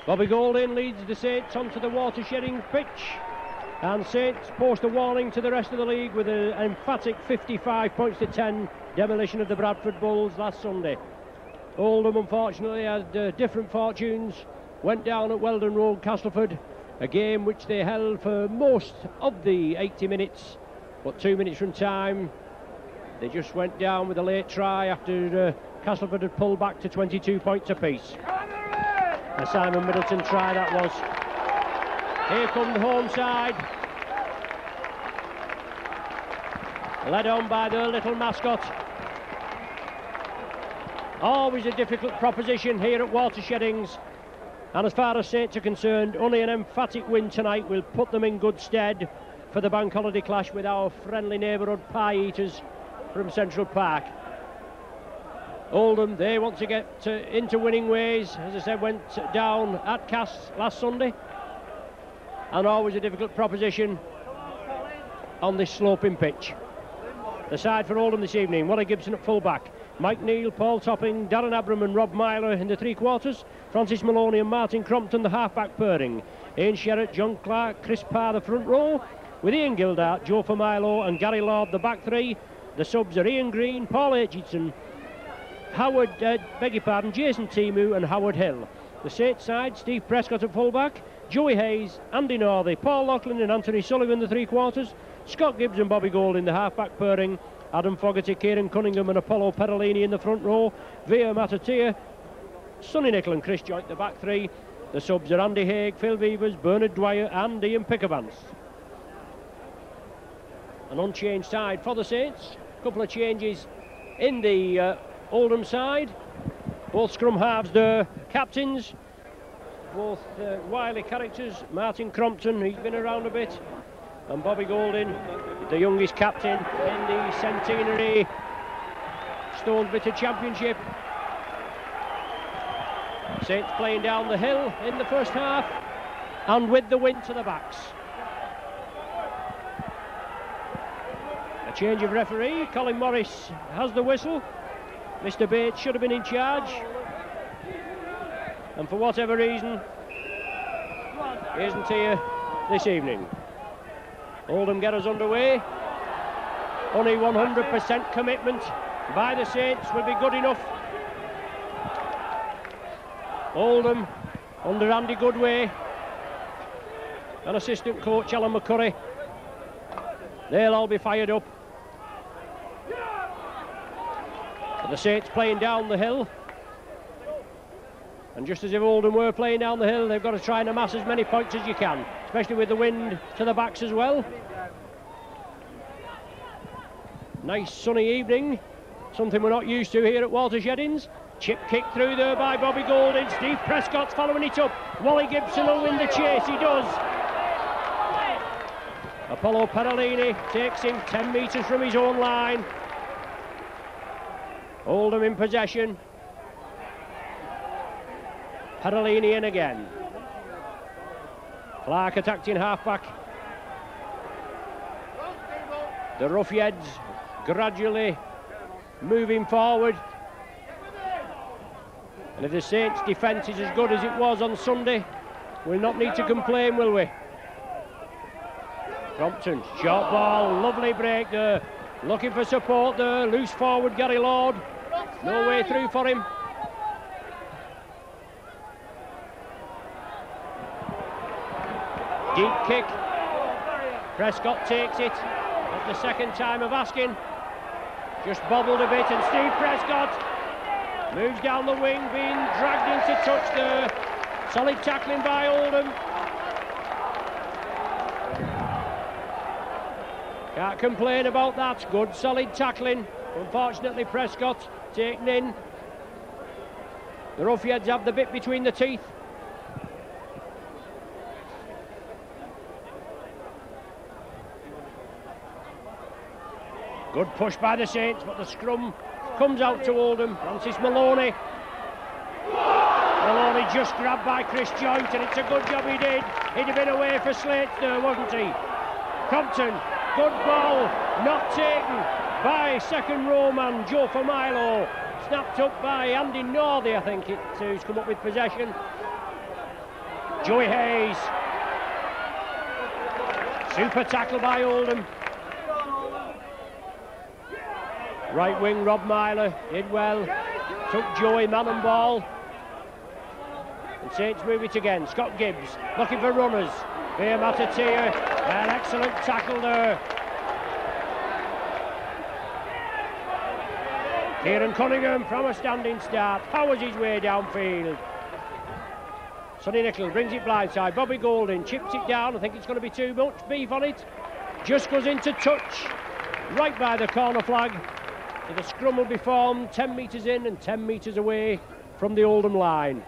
Bobby Golding leads the Saints onto the water-shedding pitch, and Saints post a warning to the rest of the league with an emphatic 55 points to 10 demolition of the Bradford Bulls last Sunday. Oldham unfortunately had different fortunes, went down at Weldon Road, Castleford, a game which they held for most of the 80 minutes, but 2 minutes from time they just went down with a late try after Castleford had pulled back to 22 points apiece. A Simon Middleton try that was. Here come the home side, led on by the little mascot. Always a difficult proposition here at Watersheddings, and as far as Saints are concerned, only an emphatic win tonight will put them in good stead for the bank holiday clash with our friendly neighbourhood pie eaters from Central Park. Oldham, they want to get into winning ways. As I said, went down at Cass last Sunday, and always a difficult proposition on this sloping pitch. The side for Oldham this evening: Wally Gibson at full back, Mike Neal, Paul Topping, Darren Abram and Rob Myler in the three quarters, Francis Maloney and Martin Crompton the half-back pairing, Ian Sherratt, John Clark, Chris Parr the front row, with Ian Gildart, Joe Familo and Gary Lord the back three. The subs are Ian Green, Paul Aitchison, Jason Timu and Howard Hill. The Saints side: Steve Prescott at fullback, Joey Hayes, Andy Northey, Paul Loughlin and Anthony Sullivan the three quarters, Scott Gibbs and Bobby Gold in the half-back pairing, Adam Fogarty, Kieran Cunningham and Apollo Perolini in the front row, Via Matatia, Sonny Nicol and Chris Joint the back three. The subs are Andy Haig, Phil Beavers, Bernard Dwyer and Ian Pickavance. An unchanged side for the Saints. A couple of changes in the Oldham side. Both scrum halves, the captains, both wily characters. Martin Crompton, he's been around a bit, and Bobby Golding, the youngest captain in the centenary Stones Bitter Championship. Saints playing down the hill in the first half, and with the wind to the backs. A change of referee. Colin Morris has the whistle. Mr. Bates should have been in charge, and for whatever reason he isn't here this evening. Oldham get us underway. Only 100% commitment by the Saints will be good enough. Oldham under Andy Goodway and assistant coach Alan McCurry, they'll all be fired up. But the Saints playing down the hill, and just as if Oldham were playing down the hill, they've got to try and amass as many points as you can, especially with the wind to the backs as well. Nice sunny evening, something we're not used to here at Watersheddings. Chip kick through there by Bobby Golding. Steve Prescott's following it up. Wally Gibson will win the chase, he does. Apollo Perolini takes him 10 metres from his own line. Oldham in possession. Perolini in again. Clark attacked in half-back. The Roughheads gradually moving forward. And if the Saints' defence is as good as it was on Sunday, we'll not need to complain, will we? Crompton, short ball, lovely break there. Looking for support there, loose forward Gary Lord. No way through for him. Deep kick. Prescott takes it at the second time of asking. Just bobbled a bit, and Steve Prescott moves down the wing, being dragged into touch there. Solid tackling by Oldham. Can't complain about that. Good solid tackling. Unfortunately Prescott taken in. The Roughheads have the bit between the teeth. Good push by the Saints, but the scrum comes out to Oldham. Francis Maloney. Maloney just grabbed by Chris Joint, and it's a good job he did. He'd have been away for Slates there, wasn't he? Compton, good ball, not taken by second row man Joe Familo. Snapped up by Andy Northey, I think, who's come up with possession. Joey Hayes. Super tackle by Oldham. Right wing Rob Myler did well. Took Joey man and ball. And Saints move it again. Scott Gibbs looking for runners. Here Matatia. An excellent tackle there. Kieran Cunningham from a standing start powers his way downfield. Sonny Nicol brings it blindside. Bobby Golding chips it down. I think it's going to be too much beef on it. Just goes into touch right by the corner flag. So the scrum will be formed 10 metres in and 10 metres away from the Oldham line.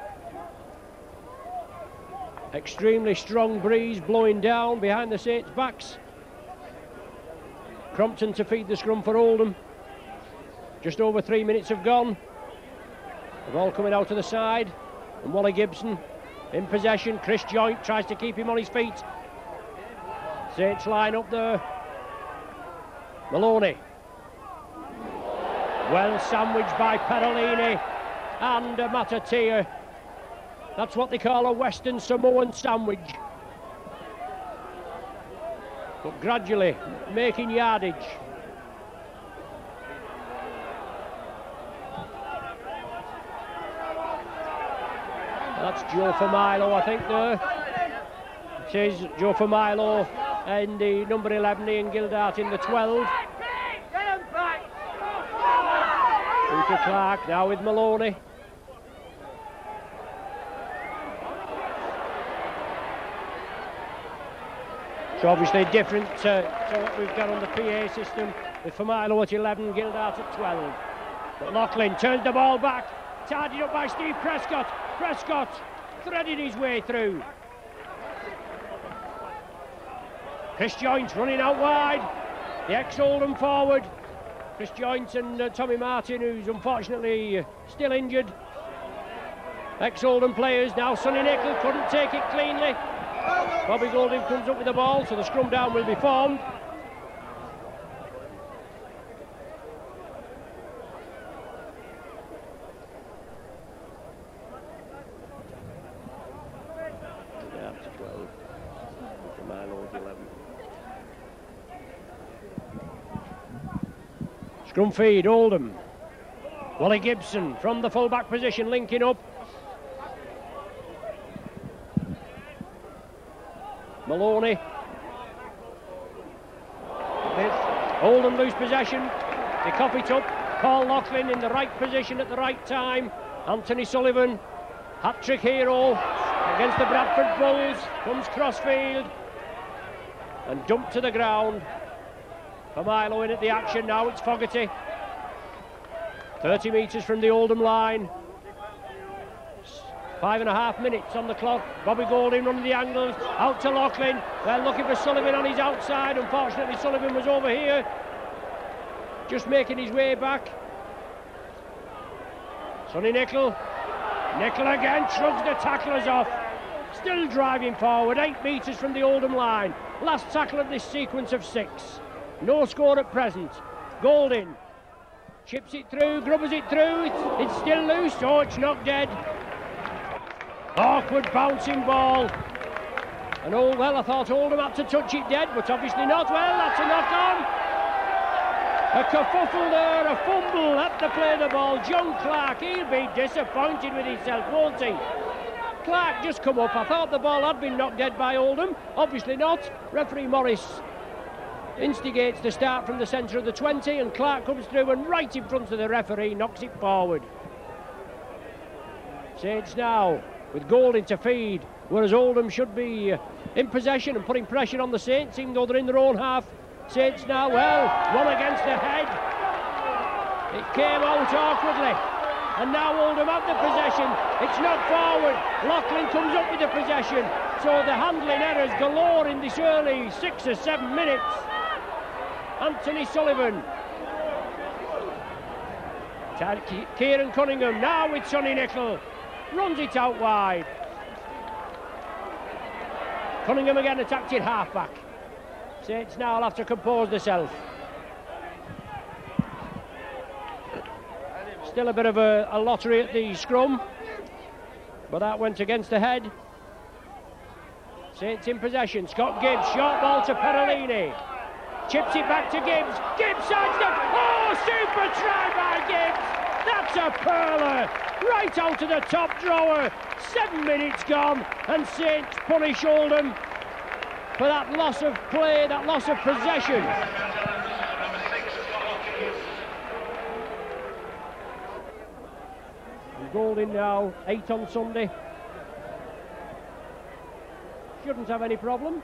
Extremely strong breeze blowing down behind the Saints' backs. Crompton to feed the scrum for Oldham. Just over 3 minutes have gone. The ball coming out to the side. And Wally Gibson in possession. Chris Joint tries to keep him on his feet. Saints line up there. Maloney. Well sandwiched by Perolini and Matatia. That's what they call a Western Samoan sandwich. But gradually making yardage. That's Joe Familo, I think, there. It says Joe Familo and the number 11, Ian Gildart in the 12. Peter Clark now with Maloney. It's obviously different to what we've got on the PA system with Familo at 11, Gildart at 12. But Loughlin turns the ball back, tidied up by Steve Prescott. Prescott threaded his way through. Chris Joint running out wide. The ex-Oldham forward. Chris Joint and Tommy Martin, who's unfortunately still injured. Ex-Oldham players. Now Sonny Nicol couldn't take it cleanly. Bobby Golding comes up with the ball, so the scrum down will be formed. Scrum feed, Oldham. Wally Gibson from the full-back position, linking up. Maloney. Oldham lose possession. They cough it up. Paul Loughlin in the right position at the right time. Anthony Sullivan, hat-trick hero against the Bradford Bulls. Comes crossfield and dumped to the ground. Familo in at the action, now it's Fogarty. 30 metres from the Oldham line. 5.5 minutes on the clock. Bobby Golding running the angles, out to Loughlin. They're looking for Sullivan on his outside. Unfortunately, Sullivan was over here, just making his way back. Sonny Nicol. Nicol again, shrugs the tacklers off. Still driving forward, 8 metres from the Oldham line. Last tackle of this sequence of 6. No score at present. Golding chips it through, grubbers it through. It's still loose. Oh, it's not dead. Awkward bouncing ball. And well, I thought Oldham had to touch it dead, but obviously not. Well, that's a knock on. A kerfuffle there, a fumble at the play of the ball. John Clark, he'll be disappointed with himself, won't he? Clark just come up. I thought the ball had been knocked dead by Oldham. Obviously not. Referee Morris instigates the start from the centre of the 20, and Clark comes through and right in front of the referee knocks it forward. Saints now with Golding to feed, whereas Oldham should be in possession and putting pressure on the Saints, even though they're in their own half. Saints now, well, one against the head. It came out awkwardly, and now Oldham have the possession. It's knocked forward. Loughlin comes up with the possession. So the handling errors galore in this early 6 or 7 minutes. Anthony Sullivan. Kieran Cunningham now with Sonny Nicol. Runs it out wide. Cunningham again attacked it half back. Saints now will have to compose themselves. Still a bit of a lottery at the scrum, but that went against the head. Saints in possession. Scott Gibbs, short ball to Perellini. Chips it back to Gibbs. Gibbs sidestep. Oh, super try by Gibbs. That's a perler. Right out to the top drawer. 7 minutes gone, and Saints punish Oldham for that loss of play, that loss of possession. And Golding now, 8 on Sunday. Shouldn't have any problem.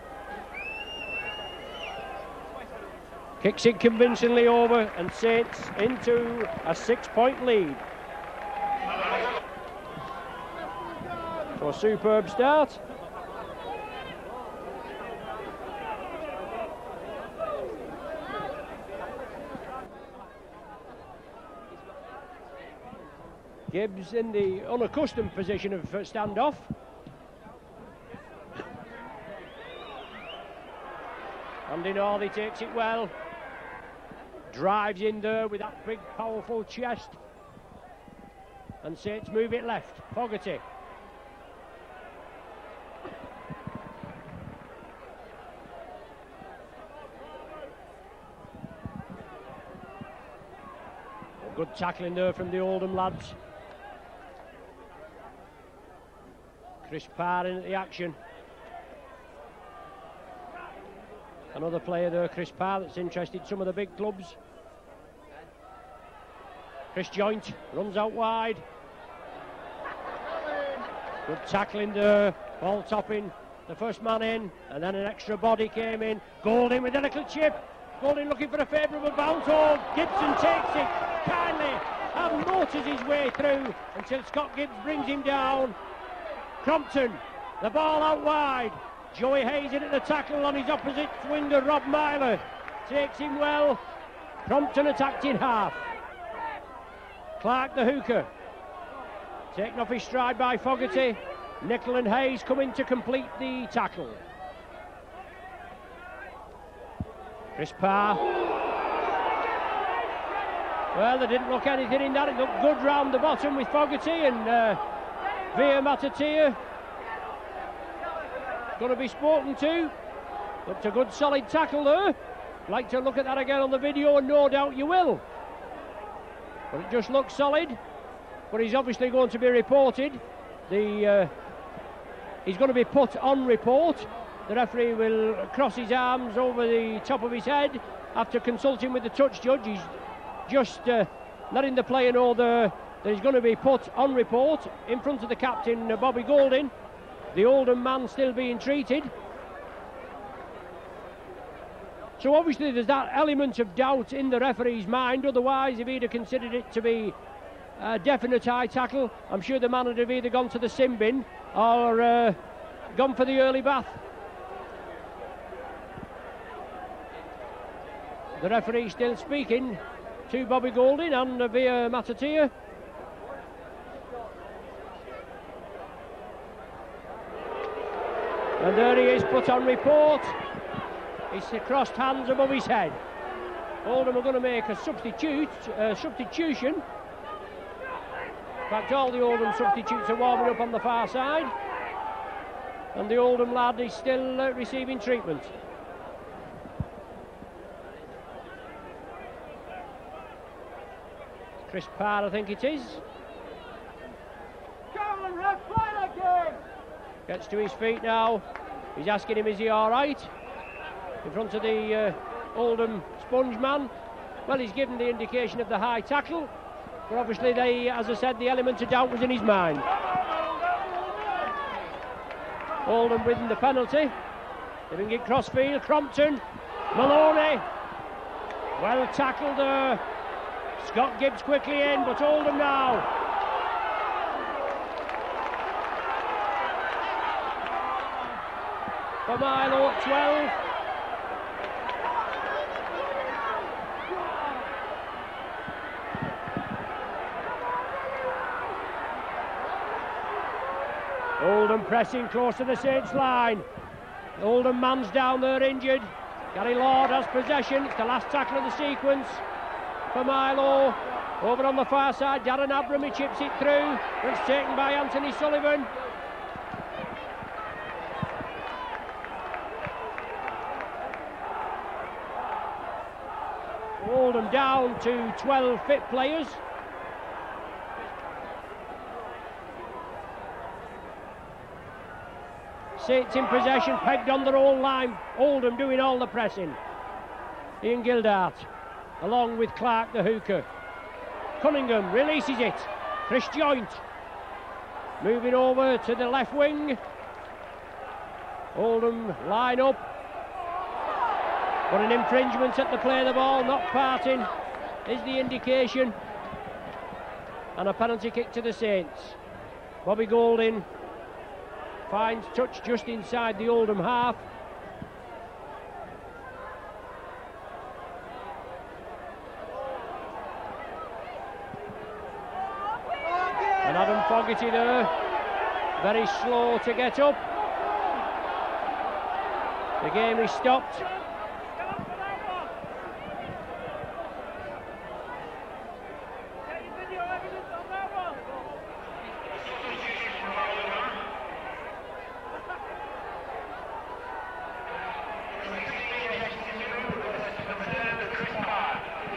Kicks it convincingly over, and Saints into a 6-point lead. So a superb start. Gibbs in the unaccustomed position of standoff. Andy Northey takes it well. Drives in there with that big, powerful chest. And Saints move it left. Fogarty. Good tackling there from the Oldham lads. Chris Parr in at the action. Another player there, Chris Parr, that's interested some of the big clubs. Chris Joint runs out wide. Good tackling there, ball topping, the first man in, and then an extra body came in. Golding with a little chip. Golding looking for a favourable bounce. Oh, Gibson takes it kindly and motors his way through until Scott Gibbs brings him down. Crompton, the ball out wide. Joey Hayes in at the tackle on his opposite winger, Rob Myler. Takes him well. Crompton attacked in half. Clark the hooker. Taken off his stride by Fogarty. Nicol and Hayes come in to complete the tackle. Chris Parr. Well, they didn't look anything in that. It looked good round the bottom with Fogarty and Via Matatia. Going to be spoken to. Looked a good solid tackle there. Like to look at that again on the video, and no doubt you will. But it just looks solid. But he's obviously going to be reported. He's going to be put on report. The referee will cross his arms over the top of his head after consulting with the touch judge. He's just letting the player know that he's going to be put on report in front of the captain, Bobby Golding. The Oldham man still being treated. So obviously there's that element of doubt in the referee's mind. Otherwise, if he'd have considered it to be a definite high tackle, I'm sure the man would have either gone to the sin bin or gone for the early bath. The referee still speaking to Bobby Golding and Via Matatia. And there he is, put on report. He's crossed hands above his head. Oldham are going to make a substitution. In fact, all the Oldham substitutes are warming up on the far side. And the Oldham lad is still receiving treatment. Chris Parr, I think it is. Come on, ref, play that game! Gets to his feet now. He's asking him, is he all right? In front of the Oldham sponge man. Well, he's given the indication of the high tackle, but obviously, as I said, the element of doubt was in his mind. Oldham winning the penalty. Giving it crossfield. Crompton, Maloney. Well tackled there. Scott Gibbs quickly in, but Oldham now. For Milo at 12. Oldham pressing close to the Saints line. Oldham man's down there injured. Gary Lord has possession. It's the last tackle of the sequence for Milo. Over on the far side, Darren Abram, he chips it through. It's taken by Anthony Sullivan. Oldham down to 12 fit players. Saints in possession, pegged on their own line. Oldham doing all the pressing. Ian Gildart, along with Clark the hooker. Cunningham releases it. Chris Joint moving over to the left wing. Oldham line up. But an infringement at the play of the ball, not parting is the indication. And a penalty kick to the Saints. Bobby Golding finds touch just inside the Oldham half. And Adam Fogarty there, very slow to get up. The game is stopped.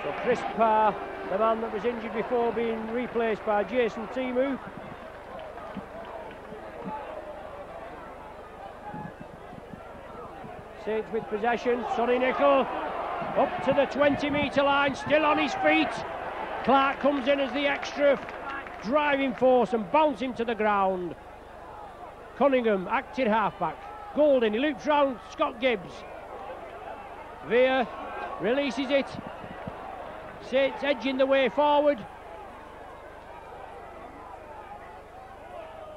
So Chris Parr, the man that was injured before, being replaced by Jason Timu. Saints with possession. Sonny Nicol up to the 20-metre line, still on his feet. Clark comes in as the extra driving force and bounces him to the ground. Cunningham, acting halfback. Golding, he loops round Scott Gibbs. Veer releases it. Saints edging the way forward.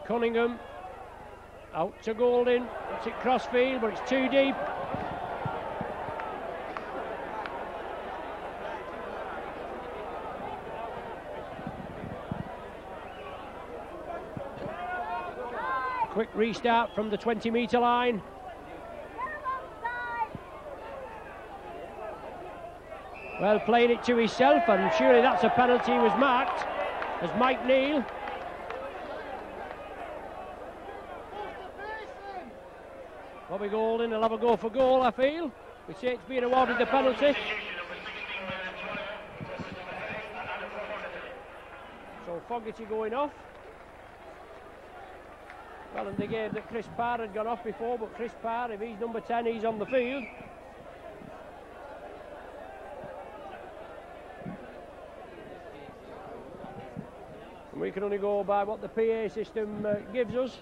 Cunningham out to Golding. It's it crossfield, but it's too deep. Quick restart from the 20-metre line. Well, playing it to himself, and surely that's a penalty. Was marked as Mike Neal. Bobby Golding will have a go for goal, I feel. We say it's being awarded the penalty. So Fogarty going off. Well, in the game that Chris Parr had gone off before, but Chris Parr, if he's number 10, he's on the field. And we can only go by what the PA system gives us.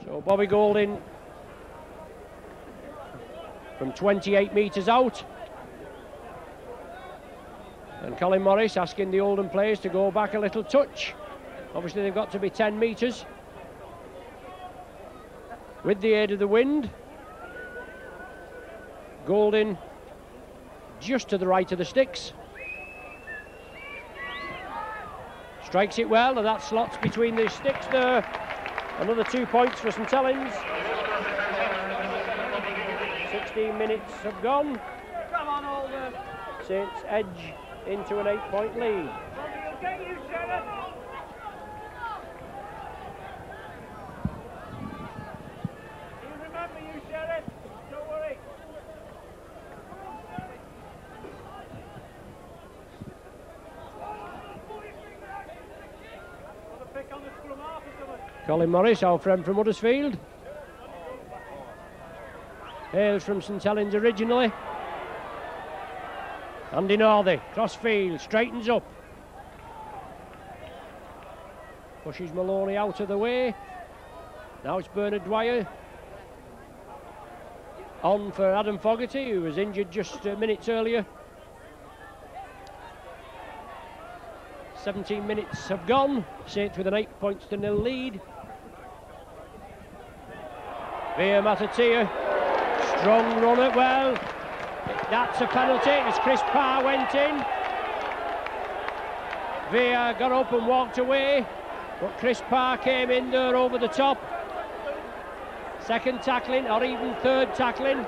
So Bobby Golding from 28 metres out. And Colin Morris asking the Oldham players to go back a little touch. Obviously they've got to be 10 metres. With the aid of the wind. Golding just to the right of the sticks. Strikes it well, and that slots between the sticks there. Another 2 points for St Helens. 16 minutes have gone. Come on, Oldham. Saints edge into an 8-point lead. We'll get you, Sheriff. You remember you, Sheriff. Don't worry. Want to pick on the scrum half or something? Colin Morris, our friend from Huddersfield. Hails from St Helens originally. Andy Northey, crossfield, straightens up. Pushes Maloney out of the way. Now it's Bernard Dwyer. On for Adam Fogarty, who was injured just minutes earlier. 17 minutes have gone. Saints with an 8-0 lead. Veer Matatia. Strong runner, well, that's a penalty as Chris Parr went in. Veer got up and walked away, but Chris Parr came in there over the top. Second tackling, or even third tackling.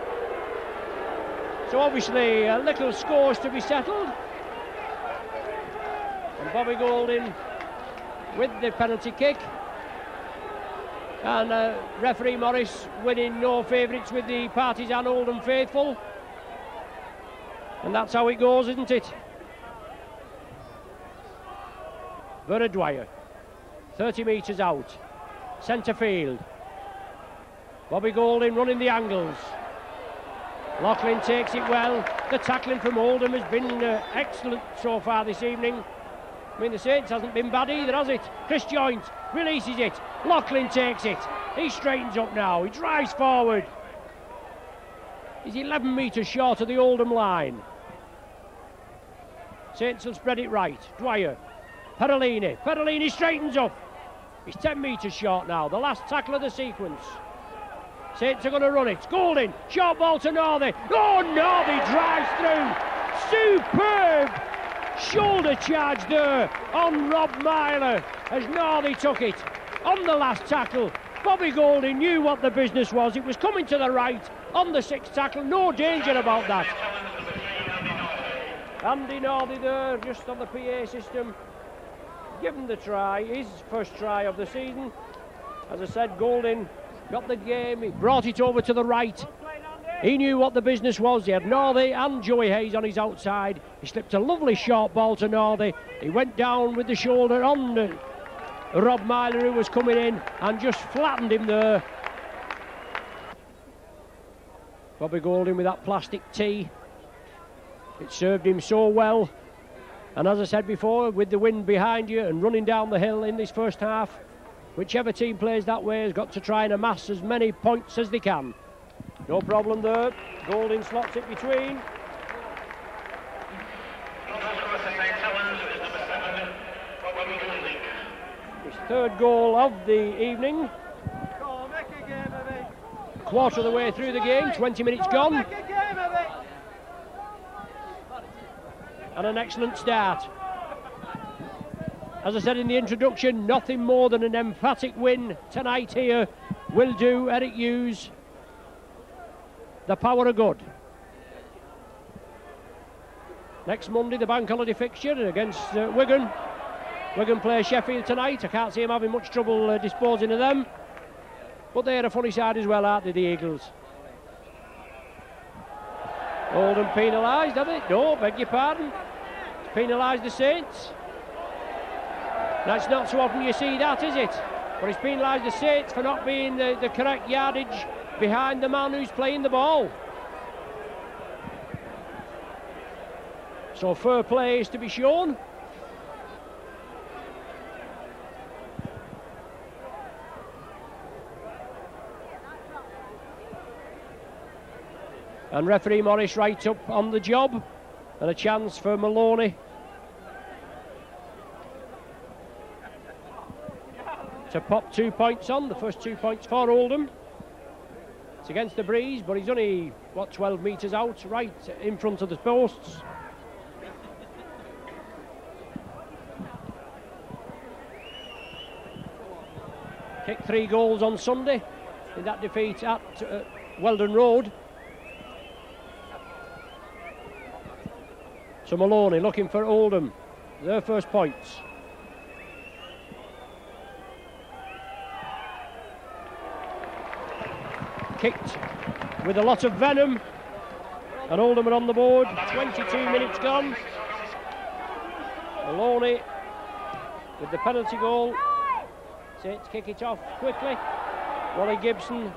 So obviously little scores to be settled. And Bobby Golding with the penalty kick. And referee Morris winning no favourites with the partisan Oldham faithful. And that's how it goes, isn't it? Vera Dwyer, 30 metres out, centre field. Bobby Golding running the angles. Loughlin takes it well. The tackling from Oldham has been excellent so far this evening. I mean, the Saints hasn't been bad either, has it? Chris Joint releases it. Loughlin takes it. He straightens up now. He drives forward. He's 11 metres short of the Oldham line. Saints will spread it right. Dwyer. Perolini. Perolini straightens up. He's 10 metres short now. The last tackle of the sequence. Saints are going to run it. Golding. Short ball to Northey. Oh, Northey drives through. Superb shoulder charge there on Rob Myler as Northey took it. On the last tackle, Bobby Golding knew what the business was. It was coming to the right on the sixth tackle. No danger about that. Andy Northey there, just on the PA system. Given the try, his first try of the season. As I said, Golding got the game, he brought it over to the right. He knew what the business was. He had Northey and Joey Hayes on his outside. He slipped a lovely short ball to Northey. He went down with the shoulder on Rob Myler, who was coming in, and just flattened him there. Bobby Golding with that plastic tee. It served him so well. And as I said before, with the wind behind you and running down the hill in this first half, whichever team plays that way has got to try and amass as many points as they can. No problem there. Golding slots it between. His third goal of the evening. Quarter of the way through the game, 20 minutes gone. And an excellent start. As I said in the introduction, nothing more than an emphatic win tonight here will do Eric Hughes the power of good. Next Monday, the bank holiday fixture against Wigan. Wigan play Sheffield tonight. I can't see him having much trouble disposing of them. But they're a funny side as well, aren't they, the Eagles? Oldham penalised, have they? No, beg your pardon. Penalised the Saints. That's not so often you see that, is it? But he's penalised the Saints for not being the correct yardage behind the man who's playing the ball. So fair play is to be shown. And referee Morris right up on the job, and a chance for Maloney to pop 2 points on, the first 2 points for Oldham. It's against the breeze, but he's only, 12 metres out, right in front of the posts. Kicked 3 goals on Sunday in that defeat at Weldon Road. So Maloney looking for Oldham, their first points. Kicked with a lot of venom, and Oldham are on the board. 22 minutes gone. Maloney with the penalty goal. Saints kick it off quickly. Wally Gibson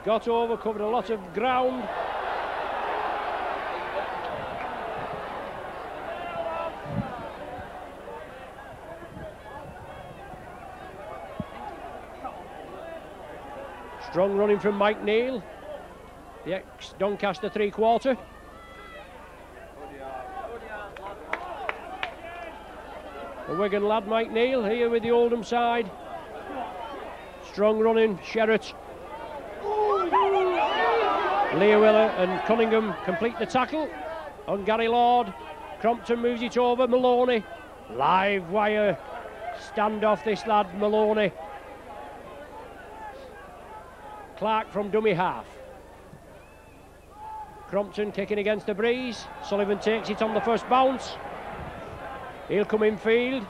got over, covered a lot of ground. Strong running from Mike Neal, the ex-Doncaster three-quarter. The Wigan lad, Mike Neal, here with the Oldham side. Strong running, Sherratt. Leawiller and Cunningham complete the tackle on Gary Lord. Crompton moves it over, Maloney. Live wire standoff, this lad, Maloney. Clark from dummy half. Crompton kicking against the breeze. Sullivan takes it on the first bounce. He'll come in field.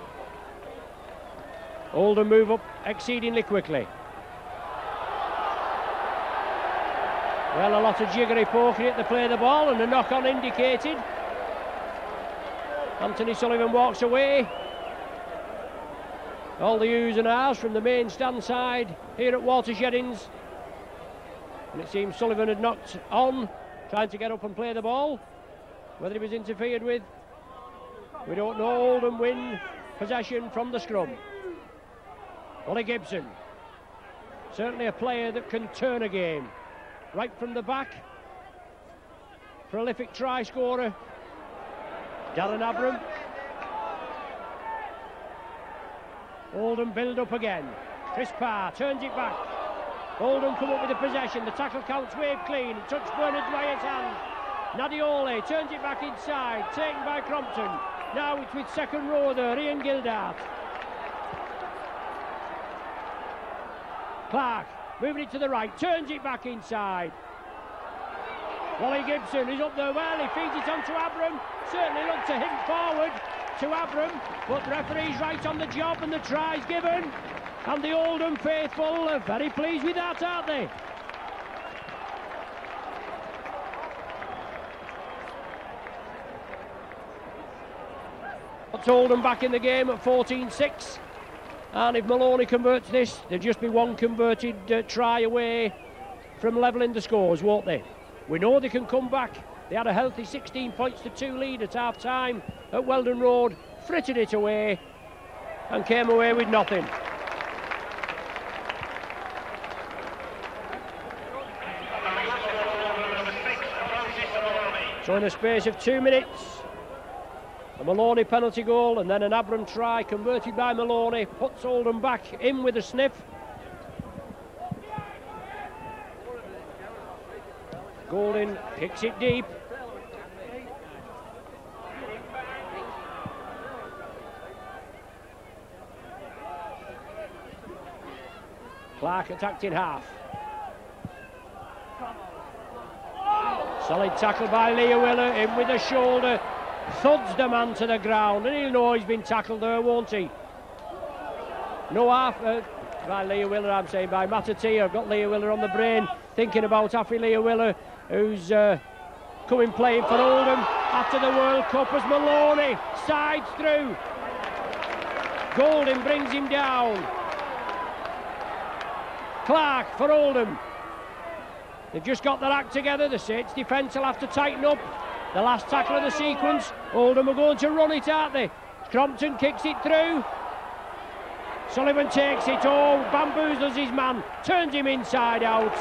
Oldham move up exceedingly quickly. Well, a lot of jiggery pokery at the play of the ball, and a knock-on indicated. Anthony Sullivan walks away. All the oohs and ahs from the main stand side here at Watersheddings. And it seems Sullivan had knocked on, trying to get up and play the ball. Whether he was interfered with, we don't know. Oldham win possession from the scrum. Ollie Gibson, certainly a player that can turn a game. Right from the back, prolific try scorer, Darren Abram. Oldham build up again. Chris Parr turns it back. Oldham come up with the possession. The tackle counts wave clean. It touched Bernard Dwyer's hand. Nadiole turns it back inside, taken by Crompton. Now it's with second row there, Ian Gildart. Clark moving it to the right, turns it back inside. Wally Gibson is up there well, he feeds it on to Abram. Certainly looked to him forward to Abram, but the referee's right on the job and the try's given. And the Oldham faithful are very pleased with that, aren't they? That's Oldham back in the game at 14-6. And if Maloney converts this, there'll just be one converted try away from levelling the scores, won't they? We know they can come back. They had a healthy 16 points to 2 lead at half time at Weldon Road, frittered it away and came away with nothing. So in a space of 2 minutes, a Maloney penalty goal and then an Abram try converted by Maloney puts Oldham back in with a sniff. Golding kicks it deep. Clark attacked in half. Solid tackle by Leah Willer, in with a shoulder. Thuds the man to the ground, and he'll know he's been tackled there, won't he? No half by Leah Willer, I'm saying, by Matati. I've got Leah Willer on the brain, thinking about Affy Leah Willer, who's coming playing for Oldham after the World Cup as Maloney sides through. Golding brings him down. Clark for Oldham. They've just got their act together. The Saints defence will have to tighten up. The last tackle of the sequence. Oldham are going to run it, aren't they? Crompton kicks it through. Sullivan takes it. Oh, bamboozles his man. Turns him inside out.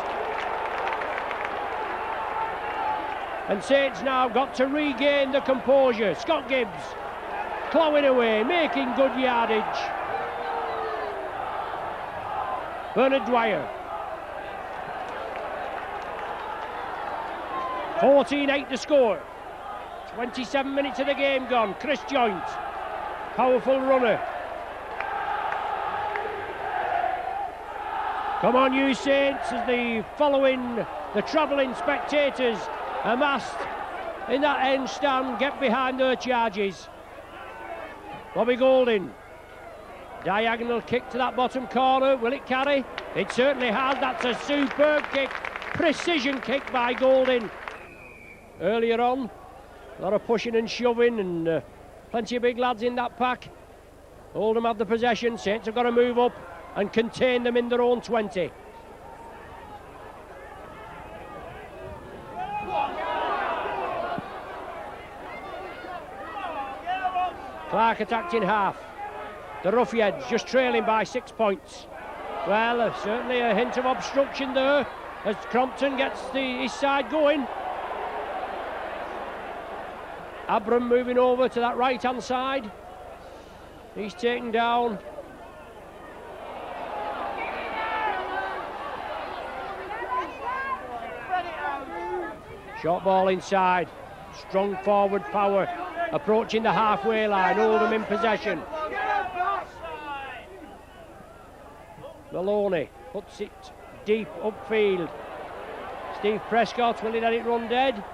And Saints now got to regain the composure. Scott Gibbs clawing away, making good yardage. Bernard Dwyer. 14-8 to score. 27 minutes of the game gone. Chris Joint, powerful runner. Come on, you Saints, as the following, the travelling spectators amassed in that end stand get behind their charges. Bobby Golding, diagonal kick to that bottom corner. Will it carry? It certainly has. That's a superb kick, precision kick by Golding. Earlier on, a lot of pushing and shoving and plenty of big lads in that pack. Oldham have the possession. Saints have got to move up and contain them in their own 20. Clark attacked in half. The Ruffians just trailing by 6 points. Well, certainly a hint of obstruction there as Crompton gets his side going. Abram moving over to that right hand side. He's taken down. Short ball inside. Strong forward power approaching the halfway line. Oldham in possession. Maloney puts it deep upfield. Steve Prescott, will he let it run dead?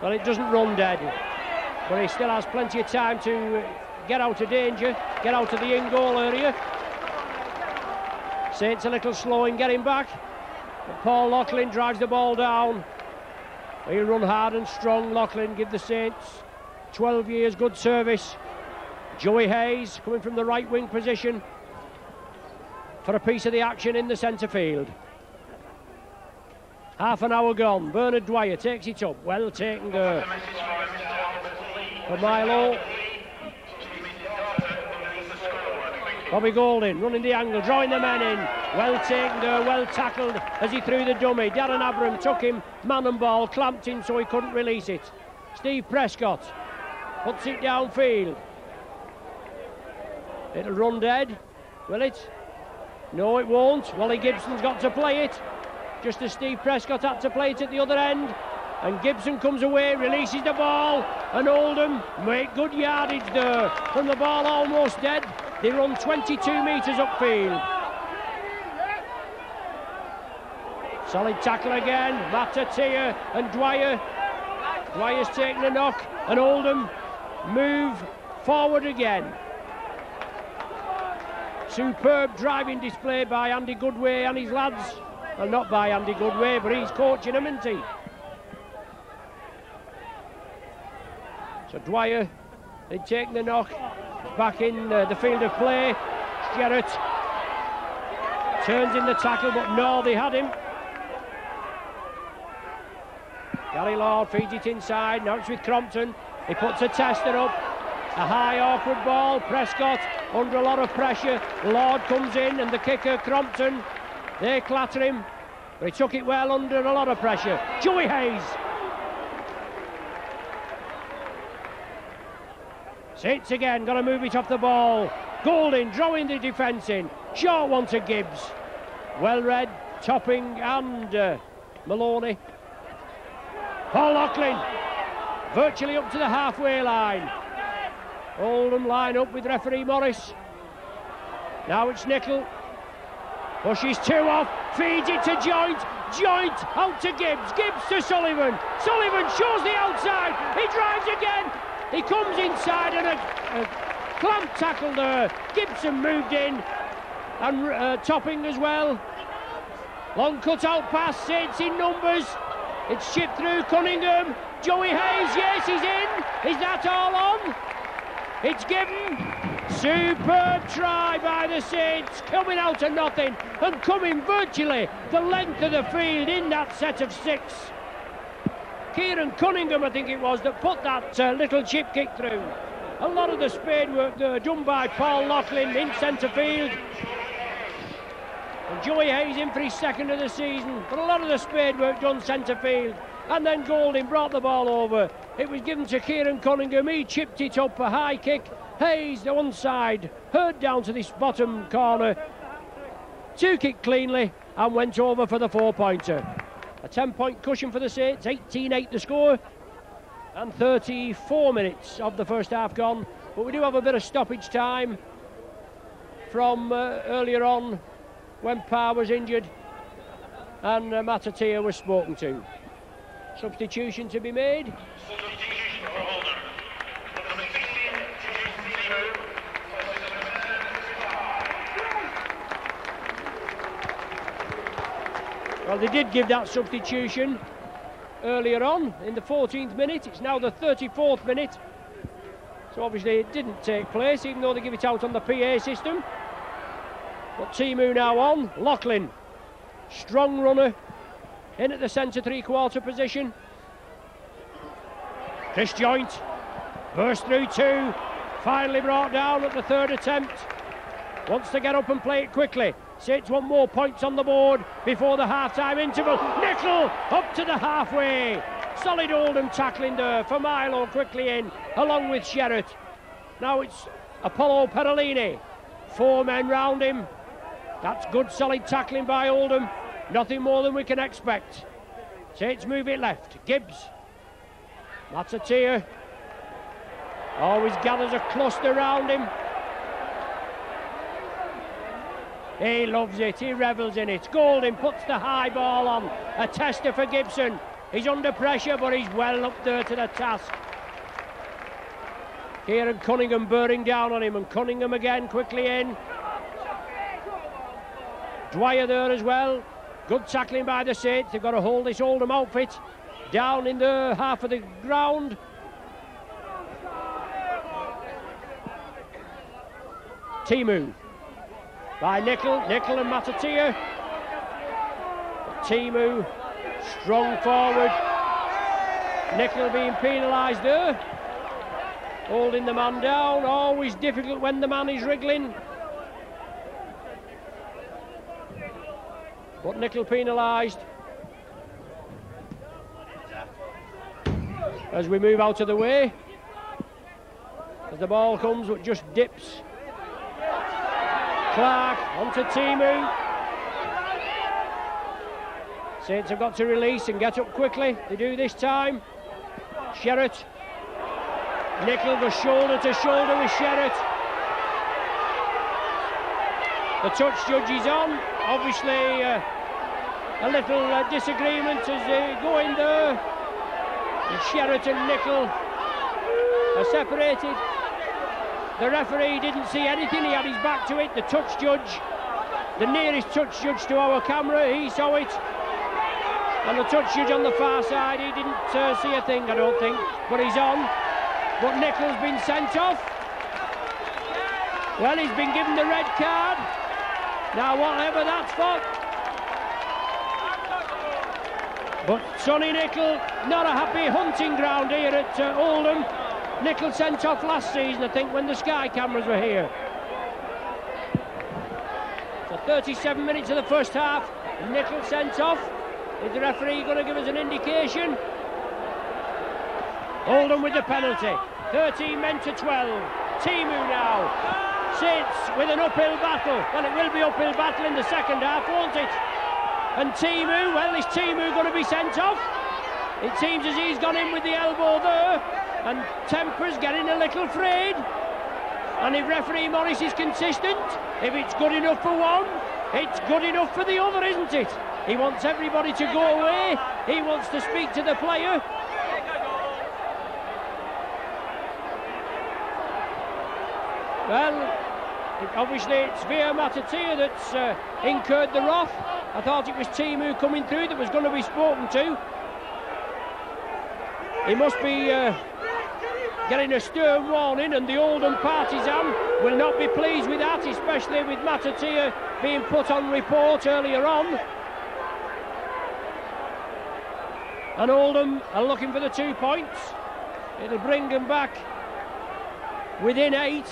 Well, it doesn't run dead, but he still has plenty of time to get out of danger, get out of the in-goal area. Saints a little slow in getting back. But Paul Loughlin drives the ball down. He'll run hard and strong. Loughlin give the Saints 12 years good service. Joey Hayes coming from the right wing position for a piece of the action in the centre field. Half an hour gone. Bernard Dwyer takes it up. Well taken there for Milo. Bobby Golding running the angle, drawing the men in. Well taken there, well tackled as he threw the dummy. Darren Abram took him, man and ball, clamped him so he couldn't release it. Steve Prescott puts it downfield. It'll run dead, will it? No, it won't. Wally Gibson's got to play it, just as Steve Prescott had to play it at the other end. And Gibson comes away, releases the ball, and Oldham make good yardage there from the ball almost dead. They run 22 metres upfield. Solid tackle again. Matatia and Dwyer. Dwyer's taking a knock, and Oldham move forward again. Superb driving display by Andy Goodway and his lads. Well, not by Andy Goodway, but he's coaching them, isn't he? So Dwyer, they'd taken the knock, back in the field of play. Sherratt turns in the tackle, but no, they had him. Gary Lord feeds it inside, now it's with Crompton. He puts a tester up, a high awkward ball. Prescott under a lot of pressure. Lord comes in and the kicker Crompton, they clatter him, but he took it well under a lot of pressure. Joey Hayes. Saints again, got to move it off the ball. Golding drawing the defence in. Short one to Gibbs. Well read, Topping and Maloney. Paul Loughlin virtually up to the halfway line. Oldham line up with referee Morris. Now it's Nickel. Pushes two off, feeds it to Joint. Joint out to Gibbs. Gibbs to Sullivan. Sullivan shows the outside. He drives again. He comes inside and a clamp tackle there. Gibson moved in and Topping as well. Long cut out pass, Saints in numbers. It's chipped through Cunningham. Joey Hayes, yes, he's in. Is that all on? It's given. Superb try by the Saints, coming out of nothing and coming virtually the length of the field in that set of six. Kieran Cunningham, I think it was, that put that little chip kick through. A lot of the spade work there done by Paul Loughlin in centre field. And Joey Hayes in for his second of the season, but a lot of the spade work done centre field. And then Golding brought the ball over. It was given to Kieran Cunningham. He chipped it up, a high kick. Hayes, the one side, hurled down to this bottom corner. Took it cleanly and went over for the 4-pointer. A 10-point cushion for the Saints, 18-8 the score. And 34 minutes of the first half gone. But we do have a bit of stoppage time from earlier on when Parr was injured and Matatia was spoken to. Substitution to be made. Well, they did give that substitution earlier on in the 14th minute. It's now the 34th minute. So obviously it didn't take place, even though they give it out on the PA system. But Timu now on. Loughlin, strong runner, in at the centre three-quarter position. Chris Joint burst through two, finally brought down at the third attempt. Wants to get up and play it quickly. Saints want more points on the board before the half-time interval. Nickel up to the halfway. Solid Oldham tackling there for Milo quickly in, along with Sherratt. Now it's Apollo Perolini. 4 men round him. That's good solid tackling by Oldham. Nothing more than we can expect. Saints move it left. Gibbs. Matatia always gathers a cluster around him. He loves it, he revels in it. Golding puts the high ball on. A tester for Gibson. He's under pressure, but he's well up there to the task. Kieran Cunningham bearing down on him, and Cunningham again quickly in. Dwyer there as well. Good tackling by the Saints. They've got to hold this Oldham outfit down in the half of the ground. Timu by Nickel and Matatia. Timu strong forward. Nickel being penalised there, holding the man down. Always difficult when the man is wriggling, but Nickel penalised. As we move out of the way, as the ball comes, but just dips. Clark onto Timu. Saints have got to release and get up quickly. They do this time. Sherratt. Nickel goes shoulder to shoulder with Sherratt. The touch judge is on. Obviously a little disagreement as going there. And Sherratt and Nickel are separated. The referee didn't see anything, he had his back to it. The touch judge, the nearest touch judge to our camera, he saw it. And the touch judge on the far side, he didn't see a thing, I don't think. But he's on. But Nickel's been sent off. Well, he's been given the red card. Now, whatever that's for. But Sonny Nickel, not a happy hunting ground here at Oldham. Nickel sent off last season, I think, when the Sky cameras were here. So 37 minutes of the first half, Nickel sent off. Is the referee going to give us an indication? Oldham with the penalty. 13 men to 12. Timu now. Saints with an uphill battle. Well, it will be uphill battle in the second half, won't it? And Timu, well, is Timu going to be sent off? It seems as he's gone in with the elbow there. And Temper's getting a little frayed. And if referee Morris is consistent, if it's good enough for one, it's good enough for the other, isn't it? He wants everybody to go away. He wants to speak to the player. Well, obviously it's Via Matatia that's incurred the wrath. I thought it was Timu coming through that was going to be spoken to. He must be getting a stern warning, and the Oldham partisan will not be pleased with that, especially with Matatia being put on report earlier on. And Oldham are looking for the 2 points. It'll bring them back within 8.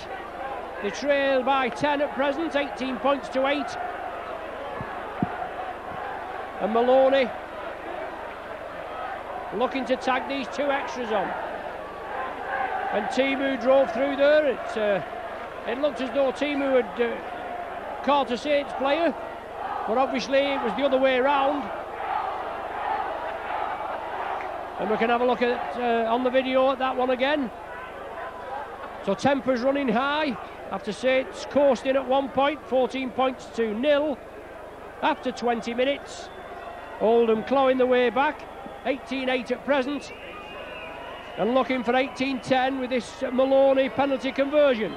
They trail by 10 at present, 18 points to 8. And Maloney looking to tag these 2 extras on. And Timu drove through there. It looked as though Timu had caught a Saints player, but obviously it was the other way around. And we can have a look at on the video at that one again. So Temper's running high after Saints coasting at 1 point, 14 points to 0 after 20 minutes. Oldham clawing the way back, 18-8 at present, and looking for 18-10 with this Maloney penalty conversion.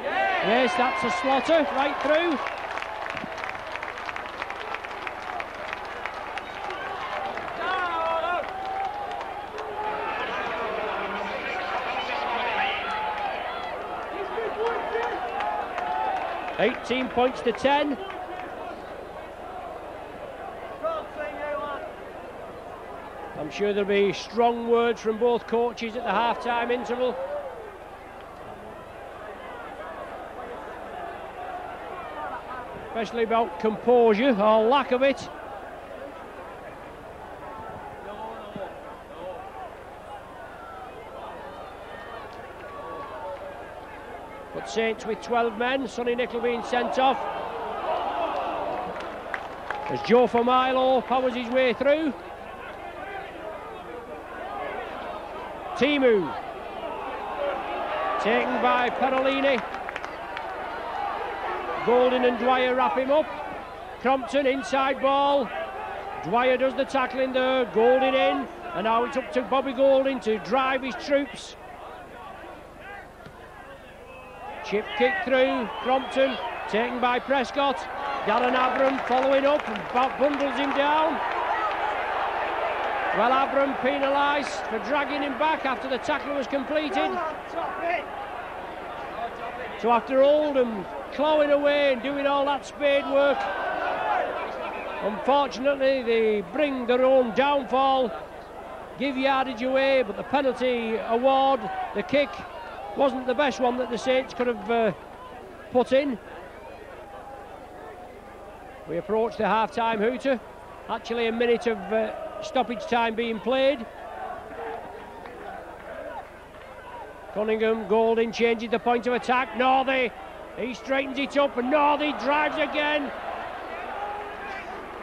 Yes, that's a slaughter right through. $18 points to 10. I'm sure there'll be strong words from both coaches at the half-time interval. Especially about composure, or lack of it. But Saints with 12 men, Sonny Nickel being sent off. As Joe Formilo powers his way through. Timu taken by Perolini. Golding and Dwyer wrap him up. Crompton inside ball. Dwyer does the tackling there. Golding in, and now it's up to Bobby Golding to drive his troops. Chip kick through. Crompton taken by Prescott. Darren Abram following up and bundles him down. Well, Abram penalised for dragging him back after the tackle was completed. So after Oldham clawing away and doing all that spade work, unfortunately they bring their own downfall, give yardage away, but the penalty award, the kick, wasn't the best one that the Saints could have put in. We approach the half-time hooter. Actually a minute of stoppage time being played. Cunningham, Golding changing the point of attack. Northey, he straightens it up and Northey drives again.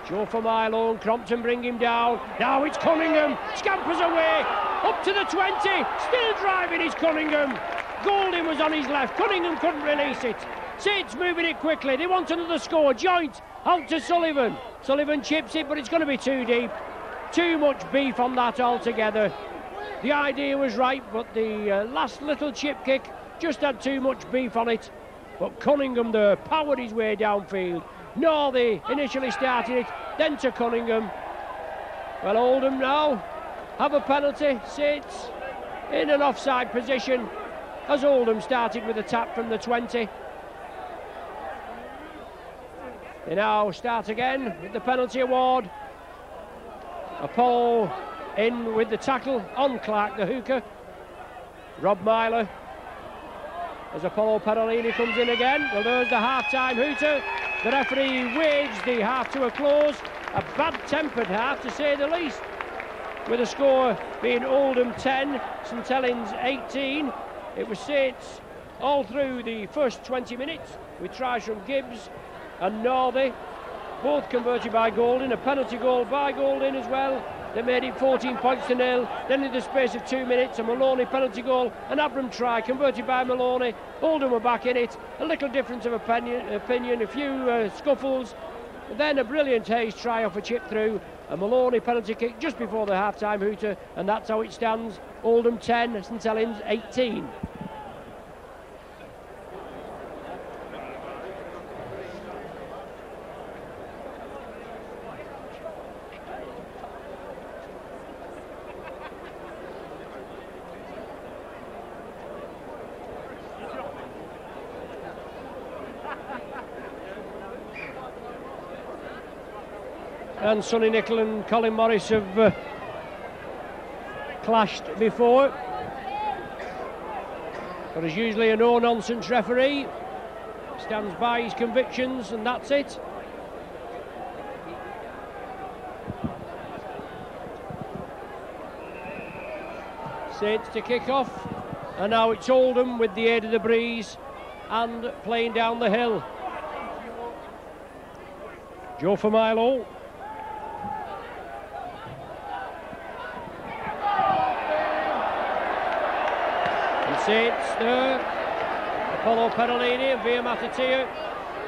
Joe for Milo and Crompton bring him down. Now it's Cunningham, scampers away, up to the 20, still driving is Cunningham. Golding was on his left, Cunningham couldn't release it. Saints moving it quickly, they want another score. Joint out to Sullivan. Sullivan chips it, but it's going to be too deep. Too much beef on that altogether. The idea was right, but the last little chip kick just had too much beef on it. But Cunningham there powered his way downfield. Northey initially started it, then to Cunningham. Well, Oldham now have a penalty. Saints in an offside position as Oldham started with a tap from the 20. They now start again with the penalty award. Apollo in with the tackle on Clark, the hooker. Rob Myler as Apollo Perolini comes in again. Well, there's the half-time hooter. The referee waves the half to a close. A bad-tempered half, to say the least, with the score being Oldham 10, St Helens 18. It was Saints all through the first 20 minutes with tries from Gibbs and Northey, both converted by Golding. A penalty goal by Golding as well that made it 14 points to nil. Then in the space of 2 minutes, a Maloney penalty goal, an Abram try converted by Maloney. Oldham were back in it. A little difference of opinion, a few scuffles. Then a brilliant Hayes try off a chip through. A Maloney penalty kick just before the half-time hooter, and that's how it stands. Oldham 10, St Helens 18. And Sonny Nicol and Colin Morris have clashed before. But as usually a no-nonsense referee, stands by his convictions and that's it. Saints to kick off, and now it's Oldham with the aid of the breeze and playing down the hill. Joe for Milo. Saints there, Apollo Perolini and Via Matatia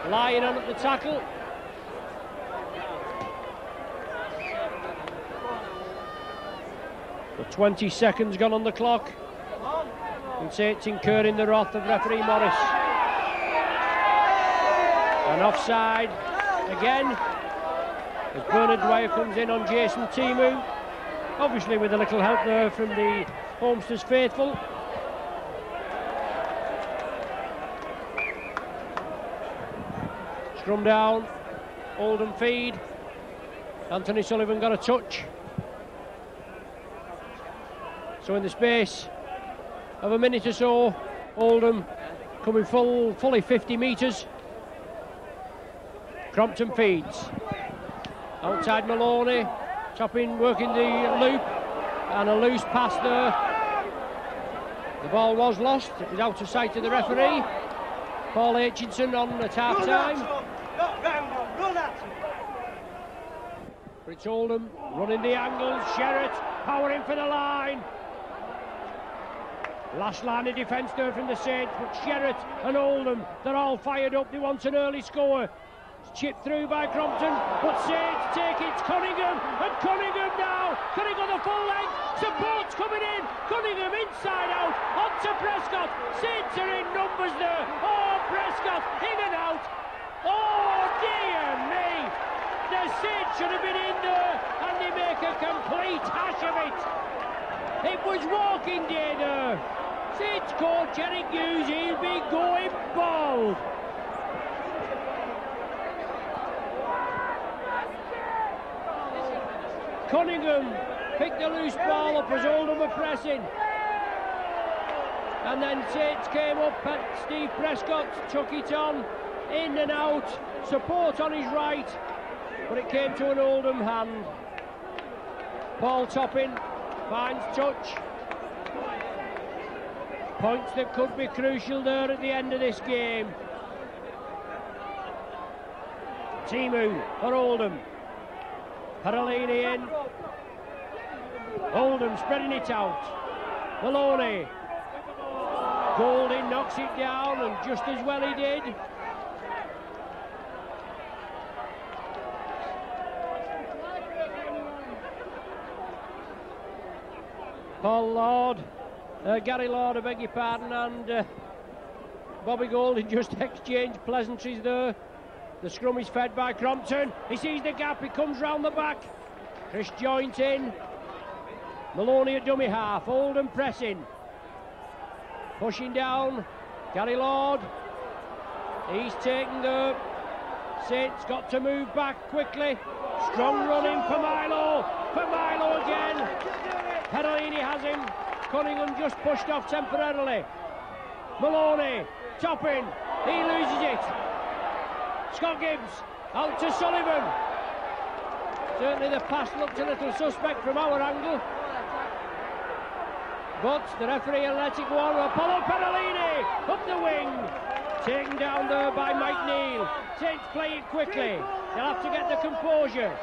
lying on at the tackle. The 20 seconds gone on the clock, and Saints incurring the wrath of referee Morris. And offside again as Bernard Dwyer comes in on Jason Timu, obviously with a little help there from the Homesters faithful. Scrum down, Oldham feed. Anthony Sullivan got a touch. So in the space of a minute or so, Oldham coming fully 50 metres. Crompton feeds. Outside Maloney, topping, working the loop, and a loose pass there. The ball was lost, it was out of sight of the referee. Paul Aitchison on at half time. But it's Oldham running the angles. Sherratt powering for the line. Last line of defence there from the Saints, but Sherratt and Oldham, they're all fired up. They want an early score. It's chipped through by Crompton, but Saints take it. Cunningham, and Cunningham now. Cunningham the full length. Support's coming in. Cunningham inside out. On to Prescott. Saints are in numbers there. Oh, Prescott in and out. Oh, Dear me! The Saints should have been in there and they make a complete hash of it. It was walking day there. Saints coach Eric Hughes, he'll be going bald. Cunningham picked the loose ball up as Oldham were pressing. And then Saints came up at Steve Prescott, took it on, in and out, support on his right, but it came to an Oldham hand. Paul Toppin finds touch. Points that could be crucial there at the end of this game. Timu for Oldham. Parolini in. Oldham spreading it out. Maloney. Golding knocks it down, and just as well he did. Paul Lord, Gary Lord, I beg your pardon, and Bobby Golding just exchanged pleasantries there. The scrum is fed by Crompton. He sees the gap, he comes round the back. Chris Joint in. Maloney at dummy half. Oldham pressing. Pushing down. Gary Lord. He's taken the... Saints got to move back quickly. Strong running for Milo. For Milo again. Perolini has him. Cunningham just pushed off temporarily. Maloney. Topping. He loses it. Scott Gibbs out to Sullivan. Certainly the pass looked a little suspect from our angle, but the referee will let it go on. Apollo Perolini up the wing, taken down there by Mike Neal. Saints play it quickly. They'll have to get the composure.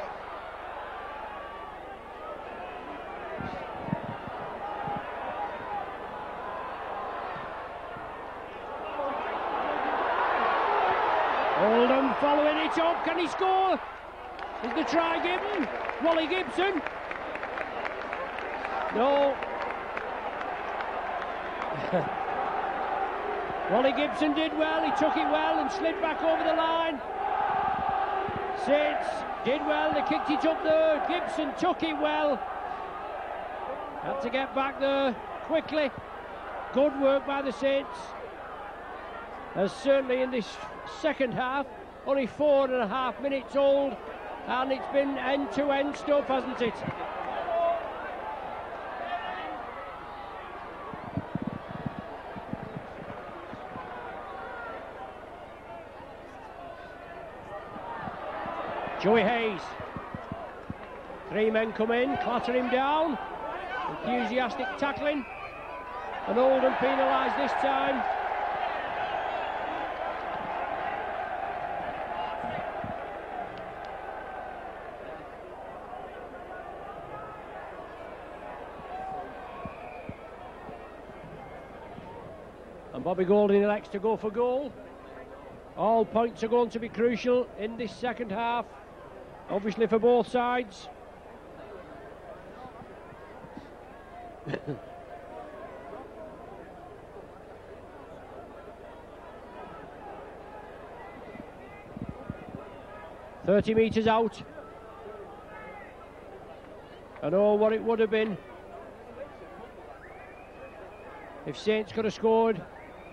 Oldham following it up. Can he score? Is the try given? Wally Gibson? No. Wally Gibson did well. He took it well and slid back over the line. Saints did well. They kicked it up there. Gibson took it well. Had to get back there quickly. Good work by the Saints. As certainly in this second half, only 4.5 minutes old, and it's been end-to-end stuff, hasn't it? Joey Hayes. 3 men come in, clatter him down. Enthusiastic tackling, and Oldham penalised this time. And Bobby Golding elects to go for goal. All points are going to be crucial in this second half, obviously for both sides. "30 metres out. And oh, what it would have been if Saints could have scored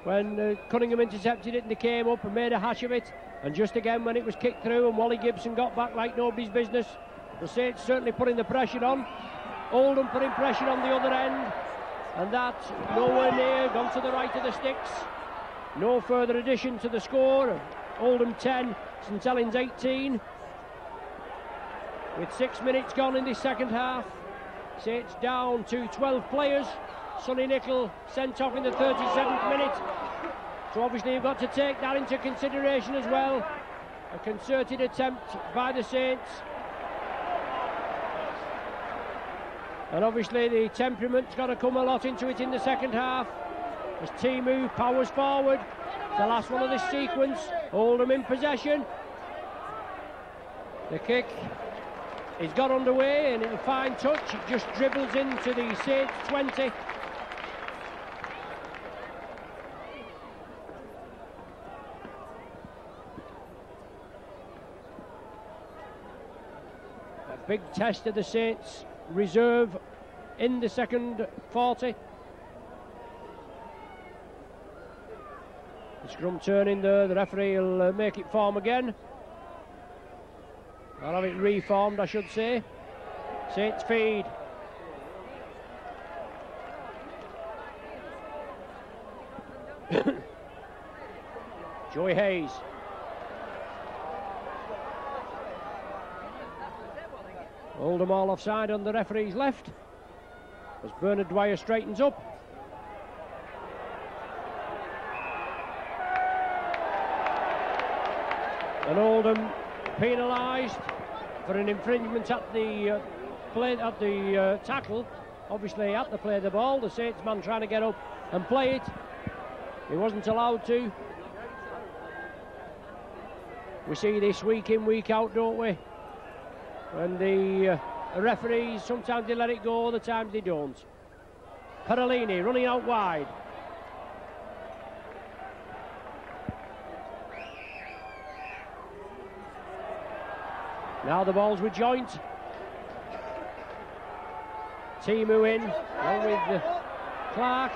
when Cunningham intercepted it and they came up and made a hash of it, and just again when it was kicked through and Wally Gibson got back like nobody's business. The Saints certainly putting the pressure on. Oldham putting pressure on the other end, and that nowhere near, gone to the right of the sticks. No further addition to the score. Oldham 10, St Helens 18. With 6 minutes gone in this second half, Saints down to 12 players. Sonny Nicol sent off in the 37th minute. So obviously you've got to take that into consideration as well. A concerted attempt by the Saints. And obviously the temperament's got to come a lot into it in the second half. As Timu powers forward. The last one of this sequence. Oldham in possession. The kick is got underway and it'll find touch. It just dribbles into the Saints 20. Big test of the Saints reserve in the second 40. The scrum turning there, the referee will make it form again. I'll have it reformed, I should say. Saints feed. Joey Hayes. Oldham all offside on the referee's left as Bernard Dwyer straightens up. And Oldham penalised for an infringement at the tackle. Obviously at the play of the ball, the Saints man trying to get up and play it. He wasn't allowed to. We see this week in, week out, don't we? When the referees, sometimes they let it go, other times they don't. Parolini running out wide. Now the ball's with Joint. Timu in, along with Clark.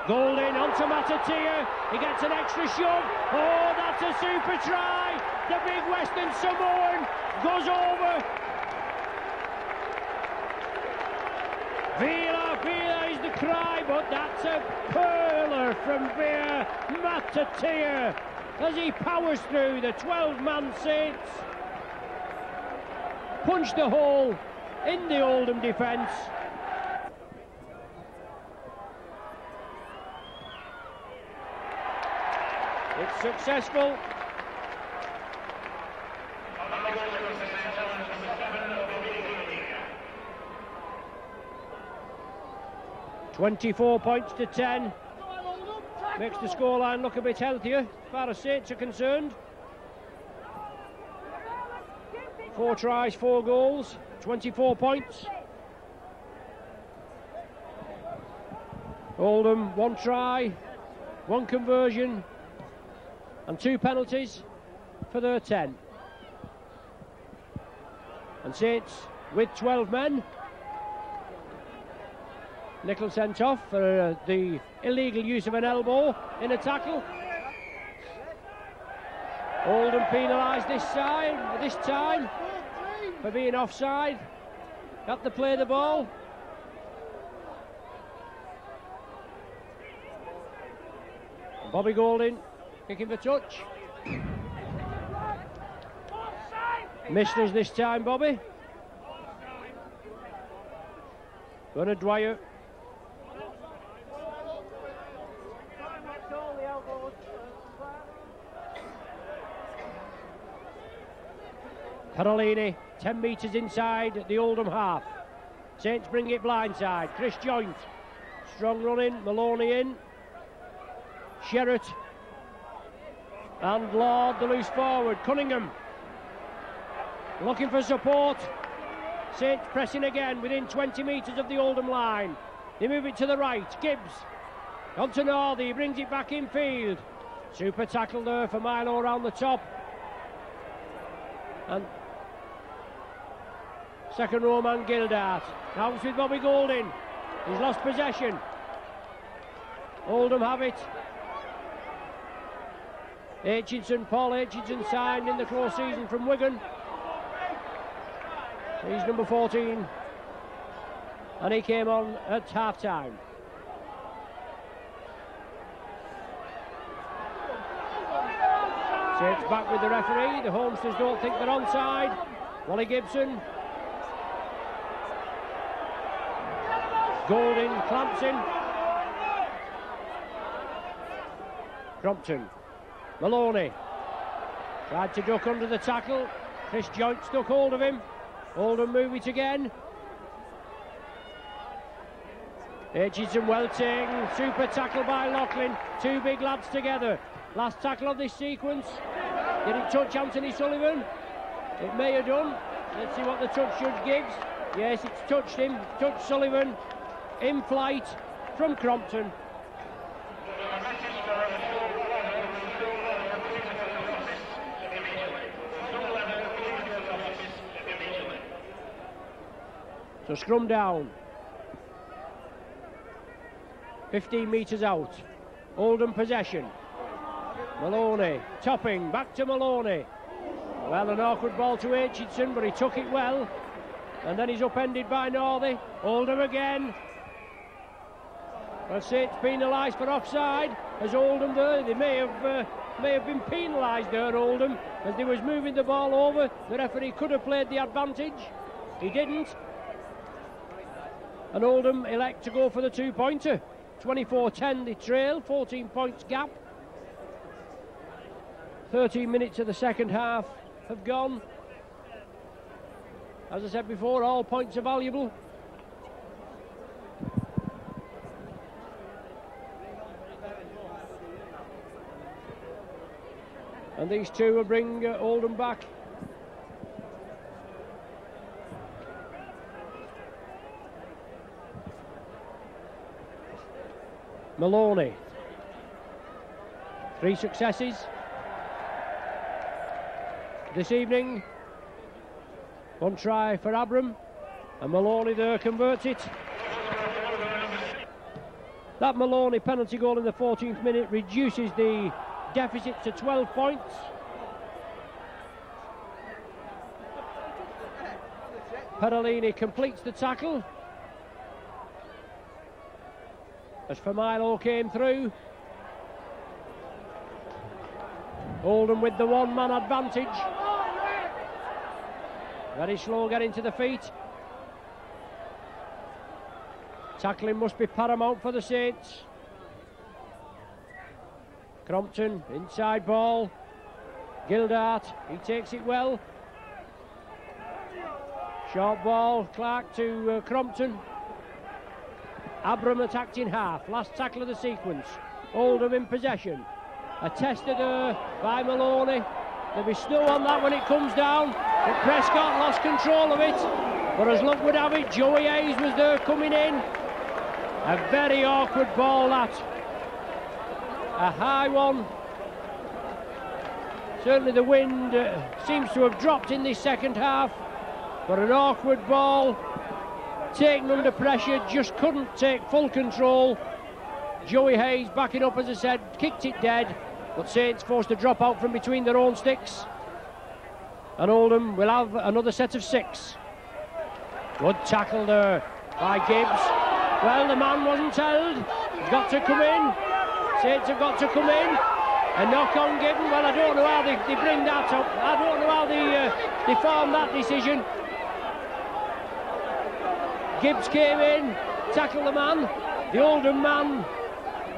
Golding onto Matatia. He gets an extra shove. Oh, that's a super try. The big Western Samoan goes over. Vila is the cry, but that's a pearler from Veer Matatia as he powers through the 12-man Saints. Punched the hole in the Oldham defence. It's successful. $24 points to 10. Makes the scoreline look a bit healthier as far as Saints are concerned. 4 tries, 4 goals, 24 points. Oldham, 1 try, 1 conversion and 2 penalties for their 10. And Saints with 12 men. Nicholl sent off for the illegal use of an elbow in a tackle. Oldham penalised this time for being offside. Got to play the ball. Bobby Golding kicking the touch. Missed us this time, Bobby. Bernard Dwyer. Parolini, 10 metres inside the Oldham half. Saints bring it blindside. Chris Joint. Strong running, Maloney in. Sherratt. And Lord, the loose forward. Cunningham. Looking for support. Saints pressing again within 20 metres of the Oldham line. They move it to the right. Gibbs. On to Northey. He brings it back in field. Super tackle there for Milo around the top. And second row man Gildart. Now it's with Bobby Golding. He's lost possession. Oldham have it. Paul Aitchison signed in the close season from Wigan. He's number 14. And he came on at half-time. Saints back with the referee. The Homesters don't think they're onside. Wally Gibson. Golding clamps in. Crompton. Maloney. Tried to duck under the tackle. Chris Joint stuck hold of him. Oldham move it again. Aitchison well taken. Super tackle by Loughlin. 2 big lads together. Last tackle of this sequence. Did it touch Anthony Sullivan? It may have done. Let's see what the touch judge gives. Yes, it's touched him. Touched Sullivan in flight from Crompton. So scrum down. 15 metres out. Oldham possession. Maloney topping, back to Maloney. Well, an awkward ball to Aitchison, but he took it well. And then he's upended by Northey. Oldham again. Well, Saints penalised for offside. As Oldham there, they may have been penalised there, Oldham, as they was moving the ball over. The referee could have played the advantage. He didn't. And Oldham elect to go for the 2-pointer. 24-10 they trail, 14 points gap. 13 minutes of the second half have gone. As I said before, all points are valuable. And these two will bring Oldham back. Maloney. 3 successes this evening. 1 try for Abram, and Maloney there converts it. That Maloney penalty goal in the 14th minute reduces the deficit to 12 points. Perolini completes the tackle as Familo came through. Oldham with the 1-man advantage. Very slow getting to the feet. Tackling must be paramount for the Saints. Crompton, inside ball. Gildart, he takes it well. Short ball, Clark to Crompton. Abram attacked in half, last tackle of the sequence. Oldham in possession. Attested by Maloney. There'll be snow on that when it comes down, but Prescott lost control of it. But as luck would have it, Joey Hayes was there coming in. A very awkward ball that. A high one. Certainly the wind seems to have dropped in this second half, but an awkward ball. Taken under pressure, just couldn't take full control. Joey Hayes backing up, as I said, kicked it dead, but Saints forced to drop out from between their own sticks. And Oldham will have another set of 6. Good tackle there by Gibbs. Well, the man wasn't held. He's got to come in. Saints have got to come in. A knock on given. Well, I don't know how they bring that up. I don't know how they form that decision. Gibbs came in, tackled the man. The Oldham man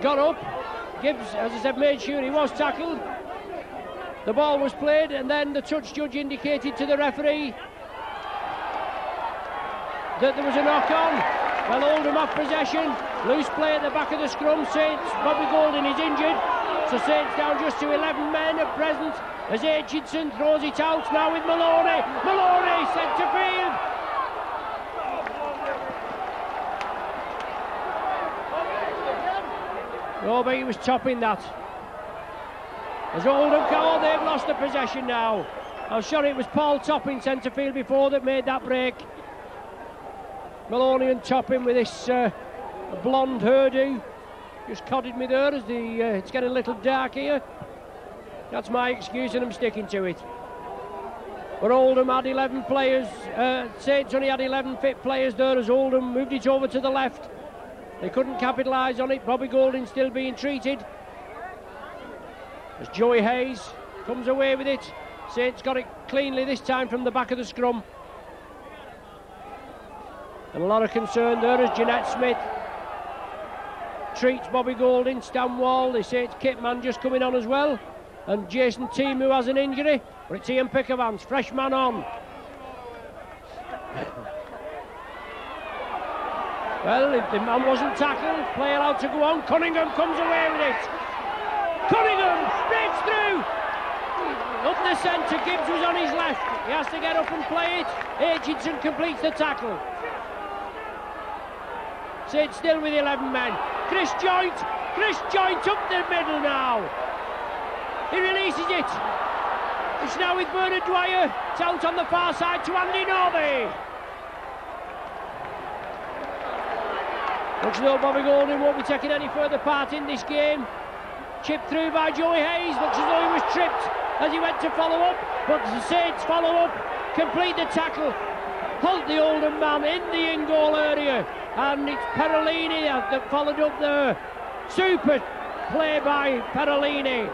got up. Gibbs, as I said, made sure he was tackled. The ball was played, and then the touch judge indicated to the referee that there was a knock on. Well, Oldham off possession. Loose play at the back of the scrum. Saints, Bobby Golding is injured. So Saints down just to 11 men at present as Aitchison throws it out now with Maloney. Maloney centre field. Oh, but he was topping that. As Oldham go, they've lost the possession now. I'm sure it was Paul Topping centre field before that made that break. Maloney and Topping with this blonde hairdo. Just codded me there as it's getting a little dark here. That's my excuse and I'm sticking to it. But Oldham had 11 players. Saints only had 11 fit players there as Oldham moved it over to the left. They couldn't capitalise on it. Bobby Golding still being treated. As Joey Hayes comes away with it. Saints got it cleanly this time from the back of the scrum. And a lot of concern there as Jeanette Smith treats Bobby Golding. Stanwall, they say it's Kitman just coming on as well. And Jason Team, who has an injury. But it's Ian Pickervance, fresh man on. Well, if the man wasn't tackled, play allowed to go on. Cunningham comes away with it. Cunningham breaks through. Up the centre, Gibbs was on his left. He has to get up and play it. Aitchison completes the tackle. Saints still with 11 men. Chris Joint up the middle now. He releases it. It's now with Bernard Dwyer. It's out on the far side to Andy Northey. Looks as though Bobby Golding won't be taking any further part in this game. Chipped through by Joey Hayes. Looks as though he was tripped as he went to follow up. But the Saints follow up, complete the tackle, halt the Oldham man in the in-goal area. And it's Perolini that followed up there. Super play by Perolini.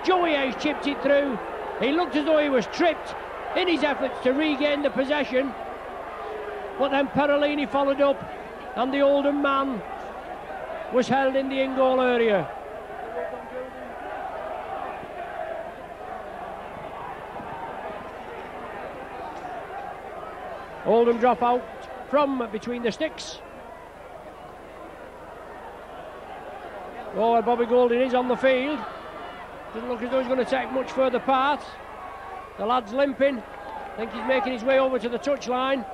Joey Hayes chipped it through. He looked as though he was tripped in his efforts to regain the possession. But then Perolini followed up, and the Oldham man was held in the in-goal area. Oldham drop out from between the sticks. Oh, Bobby Golding is on the field. Doesn't look as though he's going to take much further part. The lad's limping. I think he's making his way over to the touchline.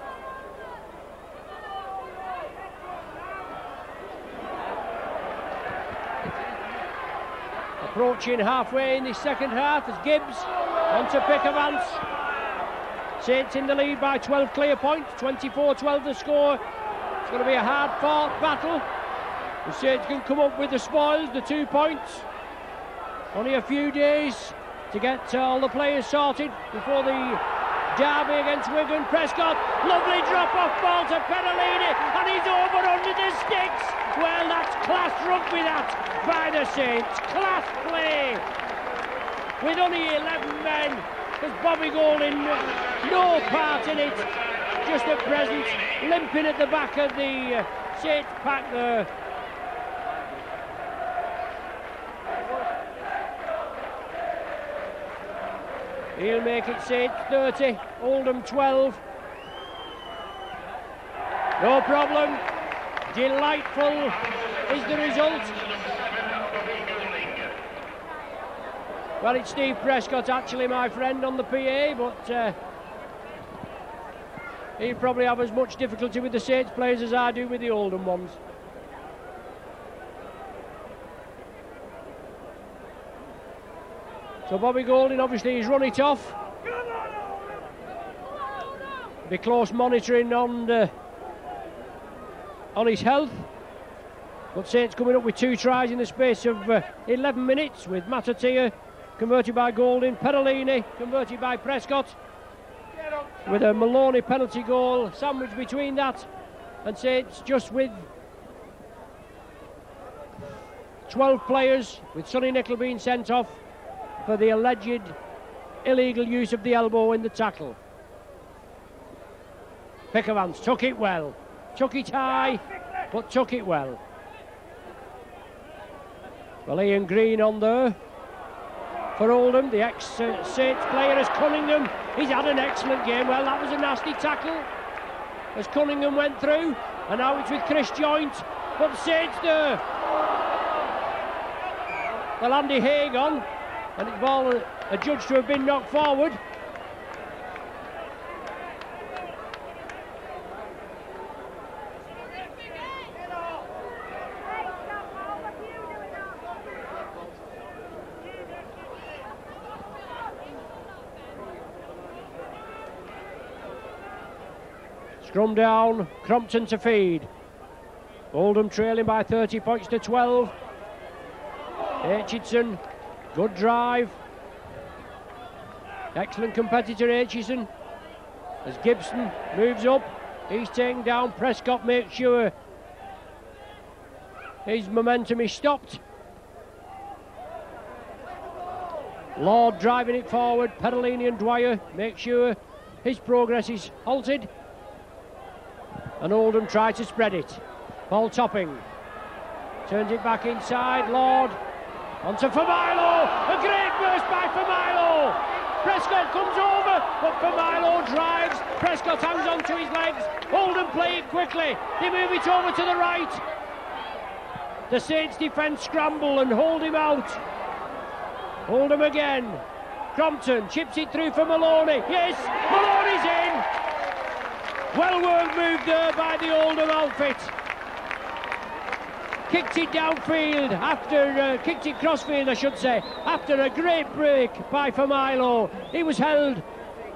Approaching halfway in the second half as Gibbs onto Pickavance. Saints in the lead by 12 clear points, 24-12 the score. It's going to be a hard-fought battle. The Saints can come up with the spoils, the 2 points. Only a few days to get all the players sorted before the derby against Wigan. Prescott, lovely drop-off ball to Perolini, and he's over under the sticks. Well, that's class rugby that by the Saints. Class play. With only 11 men, there's Bobby Golding, no part in it. Just at present, limping at the back of the Saints pack there. He'll make it Saints 30, Oldham 12. No problem. Delightful is the result. Well, it's Steve Prescott, actually, my friend, on the PA, but he'll probably have as much difficulty with the Saints players as I do with the Oldham ones. So Bobby Golding, obviously, he's run it off. Be close monitoring on his health. But Saints coming up with 2 tries in the space of 11 minutes, with Matatia converted by Golding, Perolini converted by Prescott, with a Maloney penalty goal sandwiched between that, and Saints just with 12 players, with Sonny Nicol being sent off for the alleged illegal use of the elbow in the tackle. Pickavance took it well, took it high, but took it well. Well, Ian Green on there for Oldham, the ex-Saints player as Cunningham. He's had an excellent game. Well, that was a nasty tackle as Cunningham went through, and now it's with Chris Joint, but the Saints there. Well, Andy Haig on, and it's ball adjudged to have been knocked forward. Scrum down, Crompton to feed. Oldham trailing by 30 points to 12. Aitchison, good drive. Excellent competitor Aitchison. As Gibson moves up, he's taking down Prescott, makes sure his momentum is stopped. Lord driving it forward, Perolini and Dwyer make sure his progress is halted. And Oldham try to spread it. Ball Topping turns it back inside. Lord onto Familo. A great burst by Familo. Prescott comes over, but Familo drives. Prescott hangs on to his legs. Oldham play it quickly. They move it over to the right. The Saints defence scramble and hold him out. Oldham again. Crompton chips it through for Maloney. Yes, Maloney's in. Well worked move there by the Oldham outfit. Kicked it downfield after, kicked it crossfield I should say, after a great break by Familo. He was held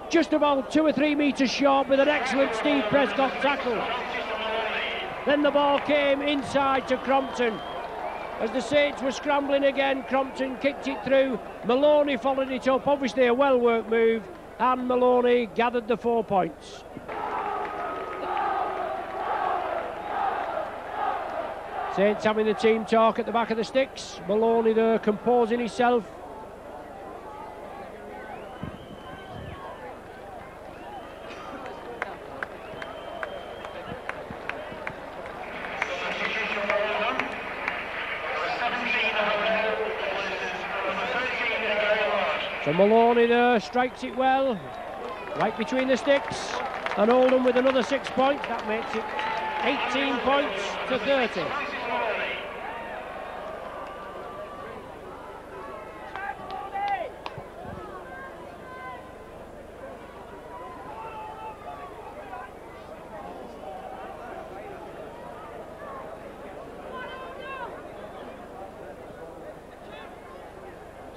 just about 2 or 3 metres short with an excellent Steve Prescott tackle. Then the ball came inside to Crompton. As the Saints were scrambling again, Crompton kicked it through. Maloney followed it up, obviously a well-worked move, and Maloney gathered the 4 points. Saints having the team talk at the back of the sticks. Maloney there composing himself. So Maloney there strikes it well, right between the sticks, and Oldham with another 6 points. That makes it 18 points to 30.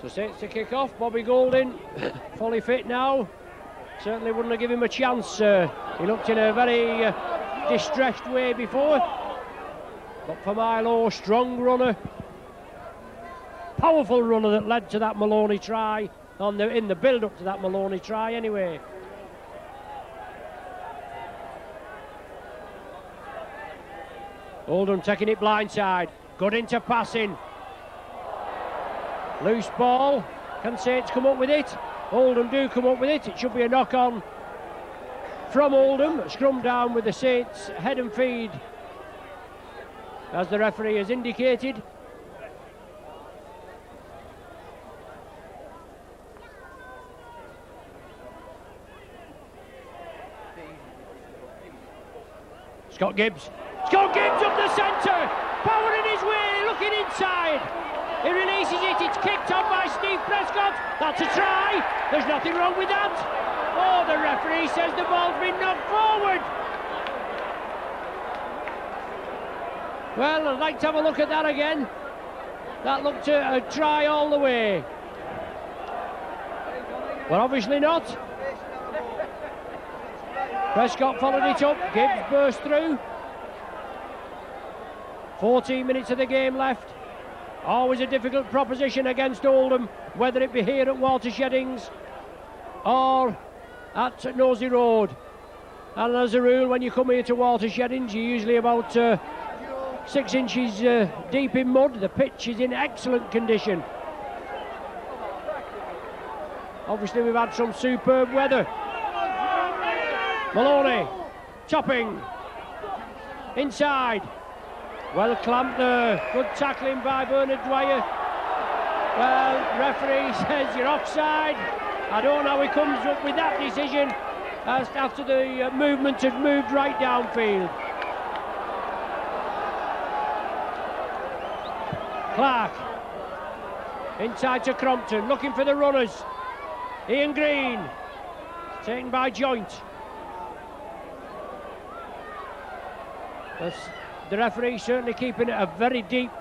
So Saints to kick off. Bobby Goulding, fully fit now. Certainly wouldn't have given him a chance. He looked in a very distressed way before. But for Milo, strong runner. Powerful runner that led to that Maloney try. In the build-up to that Maloney try anyway. Oldham taking it blindside. Good into passing. Loose ball. Can Saints come up with it? Oldham do come up with it. It should be a knock-on from Oldham. Scrum down with the Saints head and feed, as the referee has indicated. Scott Gibbs up the centre, powering his way, looking inside. He releases it, it's kicked on by Steve Prescott. That's a try, there's nothing wrong with that. Oh, the referee says the ball's been knocked forward. Well, I'd like to have a look at that again. That looked a try all the way. Well, obviously not. Prescott followed it up, Gibbs burst through. 14 minutes of the game left. Always a difficult proposition against Oldham, whether it be here at Watersheddings or at Nosey Road. And as a rule, when you come here to Watersheddings, you're usually about 6 inches deep in mud. The pitch is in excellent condition. Obviously, we've had some superb weather. Maloney, chopping, inside. Well clamped there, good tackling by Bernard Dwyer. Well, referee says you're offside. I don't know how he comes up with that decision as after the movement had moved right downfield. Clark, inside to Crompton, looking for the runners. Ian Green, taken by Joint. The referee certainly keeping it a very deep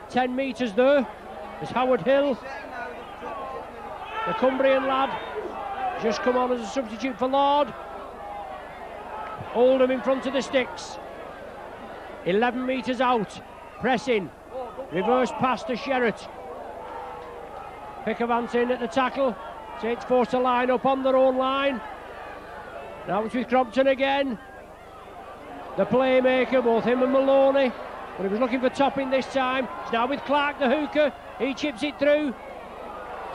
10 metres there. There's Howard Hill, the Cumbrian lad, just come on as a substitute for Lord. Oldham in front of the sticks. 11 metres out, pressing. Reverse pass to Sherratt. Pickavant in at the tackle. Saints forced to line up on their own line. Now it's with Crompton again. The playmaker, both him and Maloney, but he was looking for topping this time. It's now with Clark, the hooker. He chips it through.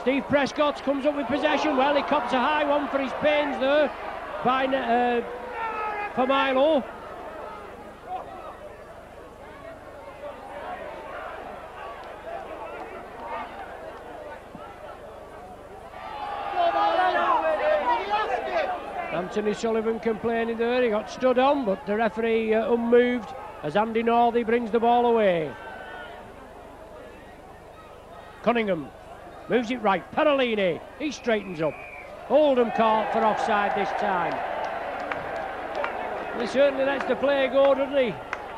Steve Prescott comes up with possession. Well, he cops a high one for his pains there for Milo. Anthony Sullivan complaining there, he got stood on, but the referee unmoved as Andy Northey brings the ball away. Cunningham moves it right, Perolini, he straightens up. Oldham caught for offside this time. He certainly lets the play go, doesn't he?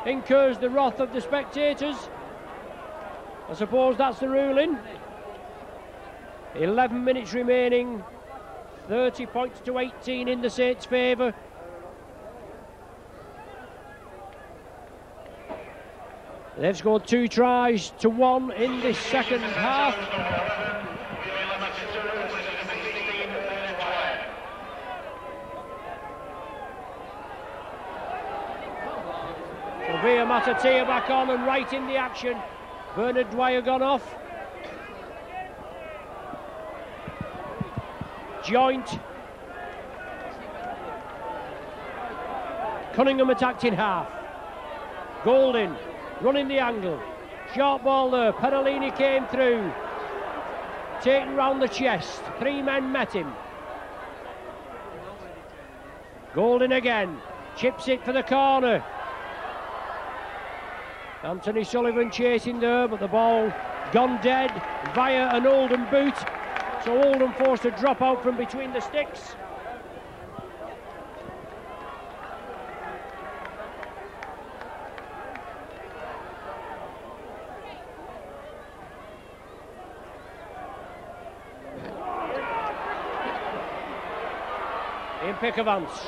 Incurs the wrath of the spectators. I suppose that's the ruling. 11 minutes remaining. 30 points to 18 in the Saints' favour. They've scored 2 tries to 1 in this second half. So Via Matatea back on and right in the action. Bernard Dwyer gone off. Joint. Cunningham attacked in half. Golding running the angle. Short ball there. Perolini came through. Taken round the chest. 3 men met him. Golding again. Chips it for the corner. Anthony Sullivan chasing there, but the ball gone dead via an Oldham boot. So Oldham forced to drop out from between the sticks. In pick of Ants,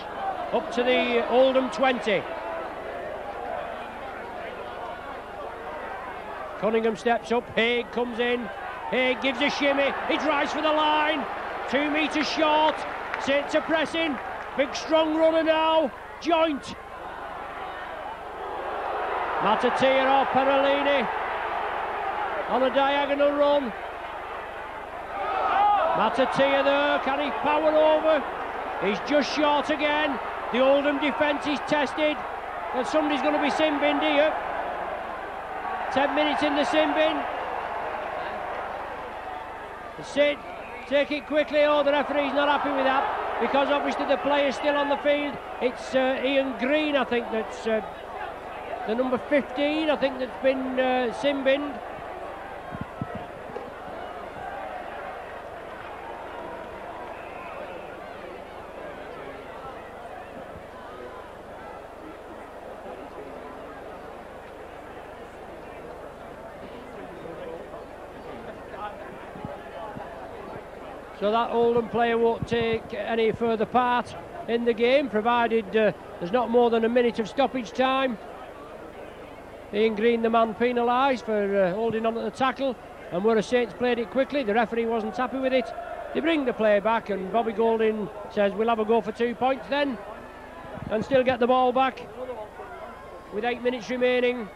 up to the Oldham 20. Cunningham steps up, Haig comes in, Haig gives a shimmy, he drives for the line, 2 metres short, Saints are pressing, big strong runner now, Joint. Matatea or Perolini on a diagonal run. Matatea there, can he power over? He's just short again. The Oldham defence is tested, and somebody's going to be sin-binned here. 10 minutes in the sin bin. Sid, take it quickly. Oh, the referee's not happy with that, because obviously the player's still on the field. It's Ian Green, I think, that's the number 15, I think, that's been sin binned. So that Oldham player won't take any further part in the game, provided there's not more than a minute of stoppage time. Ian Green, the man penalised for holding on to the tackle, and where Saints played it quickly, the referee wasn't happy with it. They bring the player back, and Bobby Golding says we'll have a go for 2 points then, and still get the ball back. With 8 minutes remaining,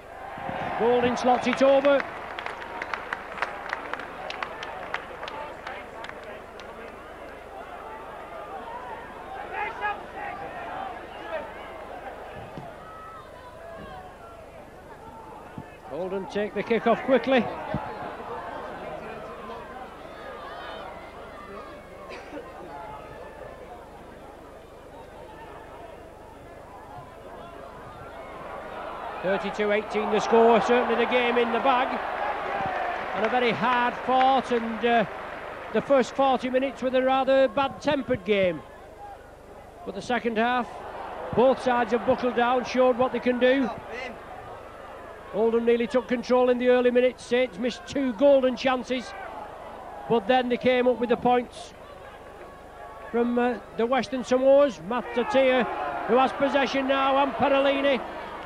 Golding slots it over. Oldham take the kick off quickly. (32-18) the score, certainly the game in the bag, and a very hard fought, and the first 40 minutes with a rather bad-tempered game. But the second half, both sides have buckled down, showed what they can do. Oldham nearly took control in the early minutes. Saints missed 2 golden chances, but then they came up with the points from the Western Samoas. Matatea, who has possession now, and Perolini.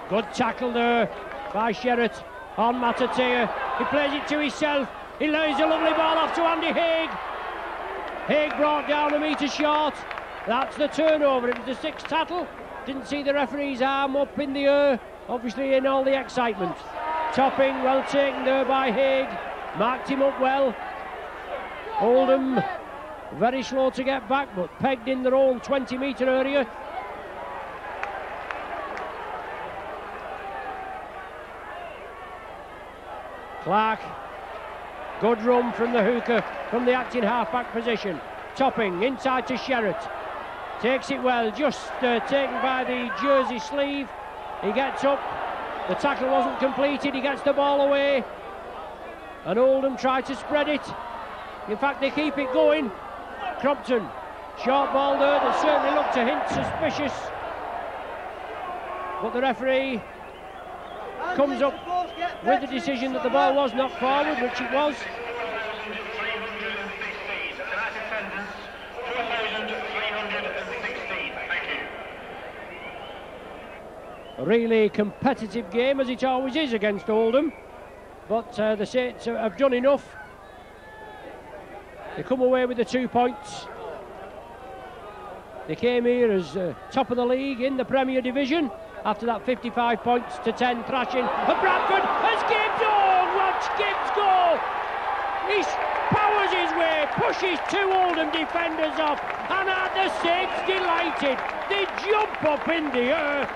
Good tackle there by Sherratt on Matatea. He plays it to himself. He lays a lovely ball off to Andy Haig. Haig brought down a metre short. That's the turnover. It was the 6th tackle. Didn't see the referee's arm up in the air, obviously in all the excitement. Topping, well taken there by Haig. Marked him up well. Oldham very slow to get back, but pegged in their own 20-metre area. Clark, good run from the hooker from the acting half-back position. Topping inside to Sherratt. Takes it well, just taken by the jersey sleeve. He gets up, the tackle wasn't completed, he gets the ball away, and Oldham try to spread it. In fact, they keep it going. Crompton, short ball there that certainly looked a hint suspicious, but the referee comes up with the decision that the ball was knocked forward, which it was. A really competitive game, as it always is against Oldham, but the Saints have done enough. They come away with the 2 points. They came here as top of the league in the Premier Division after that 55 points to 10 thrashing. And Bradford has Gibbs. Oh, watch Gibbs go! He powers his way, pushes 2 Oldham defenders off, and are the Saints delighted. They jump up in the air.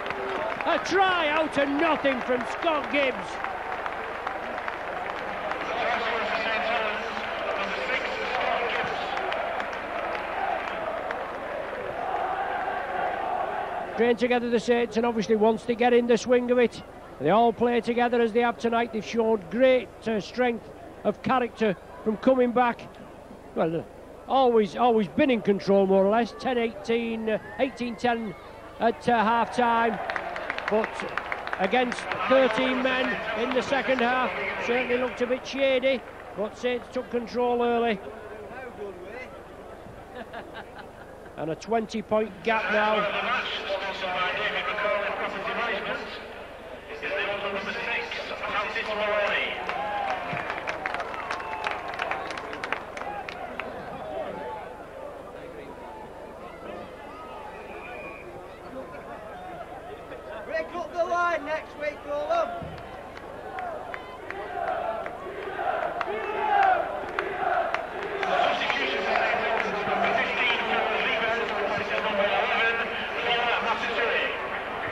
A try out of nothing from Scott Gibbs. Train together the Saints, and obviously wants to get in the swing of it. They all play together as they have tonight. They've shown great strength of character from coming back. Well, always been in control more or less. 10-18, 18-10 at half time. But against 13 men in the second half, certainly looked a bit shady, but Saints took control early. And a 20-point gap now. Break up the line next week, Oldham.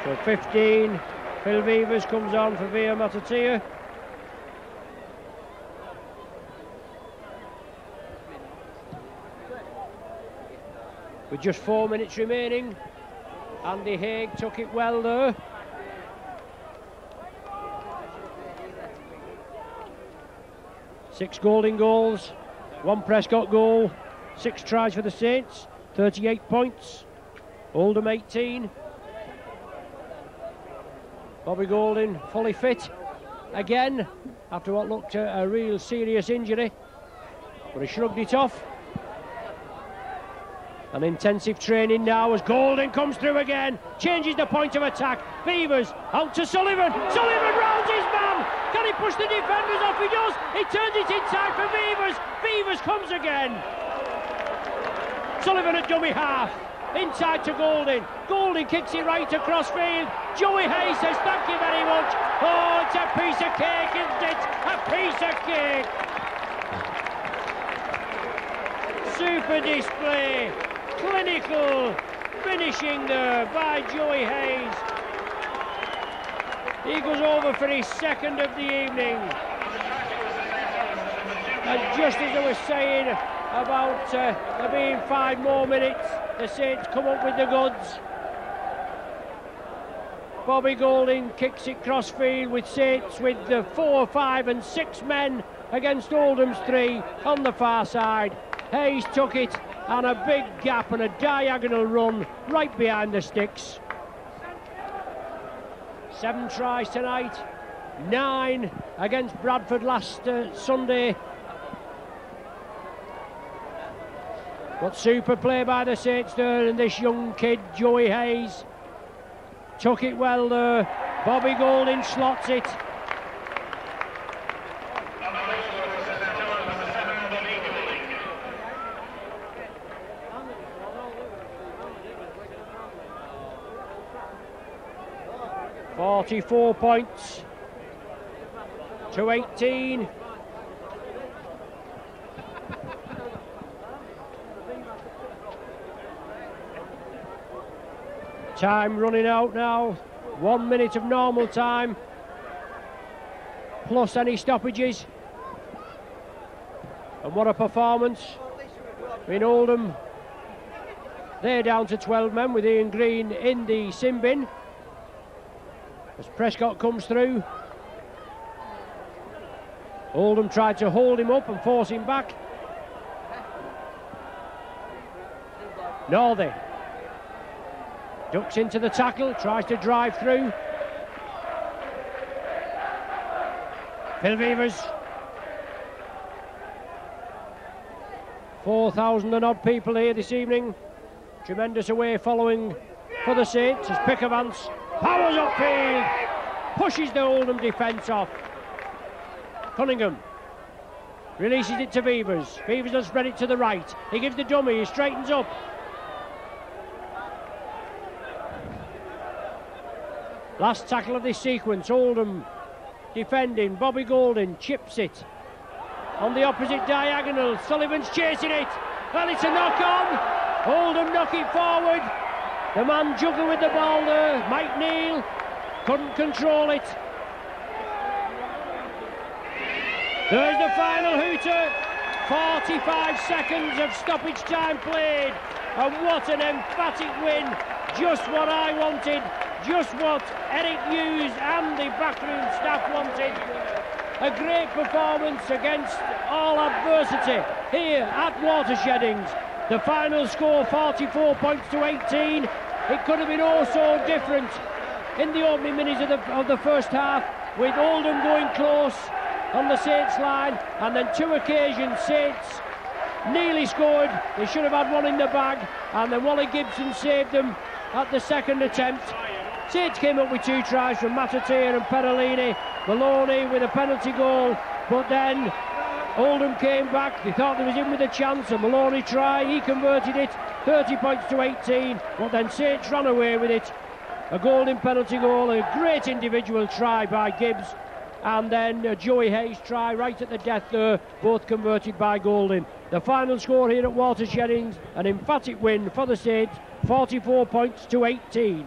So 15, Phil Vivers comes on for Via Matatia. With just 4 minutes remaining, Andy Haig took it well there. Six Golding goals, 1 Prescott goal, 6 tries for the Saints, 38 points. Oldham 18. Bobby Golding fully fit again after what looked a real serious injury, but he shrugged it off. An intensive training now as Golding comes through again, changes the point of attack. Vivers out to Sullivan. Sullivan rounds his man. Can he push the defenders off? He does. He turns it inside for Vivers. Vivers comes again. Sullivan at dummy half. Inside to Golding. Golding kicks it right across field. Joey Hayes says thank you very much. Oh, it's a piece of cake, isn't it? A piece of cake. Super display. Clinical finishing there by Joey Hayes. He goes over for his second of the evening. And just as I was saying about there being 5 more minutes, the Saints come up with the goods. Bobby Golding kicks it cross field with Saints with the 4, 5 and 6 men against Oldham's 3 on the far side. Hayes took it, and a big gap and a diagonal run right behind the sticks. 7 tries tonight, 9 against Bradford last Sunday. But super play by the Saints there, and this young kid, Joey Hayes, took it well there. Bobby Golding slots it. £44 points to 18. Time running out now. 1 minute of normal time, plus any stoppages. And what a performance in Oldham. They're down to 12 men with Ian Green in the sin bin as Prescott comes through. Oldham tried to hold him up and force him back. Northey ducks into the tackle, tries to drive through. Phil Vivers. 4,000 and odd people here this evening. Tremendous away following for the Saints as Pickavance powers upfield, pushes the Oldham defence off. Cunningham releases it to Beavers. Beavers will spread it to the right. He gives the dummy, he straightens up. Last tackle of this sequence, Oldham defending. Bobby Golding chips it on the opposite diagonal. Sullivan's chasing it, and it's a knock on. Oldham knock it forward. The man juggling with the ball there, Mike Neal, couldn't control it. There's the final hooter. 45 seconds of stoppage time played, and what an emphatic win. Just what I wanted, just what Eric Hughes and the backroom staff wanted. A great performance against all adversity here at Watersheddings. The final score 44 points to 18. It could have been oh so different in the opening minutes of the first half, with Oldham going close on the Saints line, and then two occasions Saints nearly scored. They should have had one in the bag, and then Wally Gibson saved them at the second attempt. Saints came up with two tries from Matatea and Perolini. Maloney with a penalty goal, but then Oldham came back. They thought they was in with a chance. A Maloney try, he converted it. 30 points to 18, but then Saints ran away with it. A golden penalty goal, a great individual try by Gibbs, and then a Joey Hayes try right at the death there, both converted by Golding. The final score here at Watersheddings, an emphatic win for the Saints, 44 points to 18.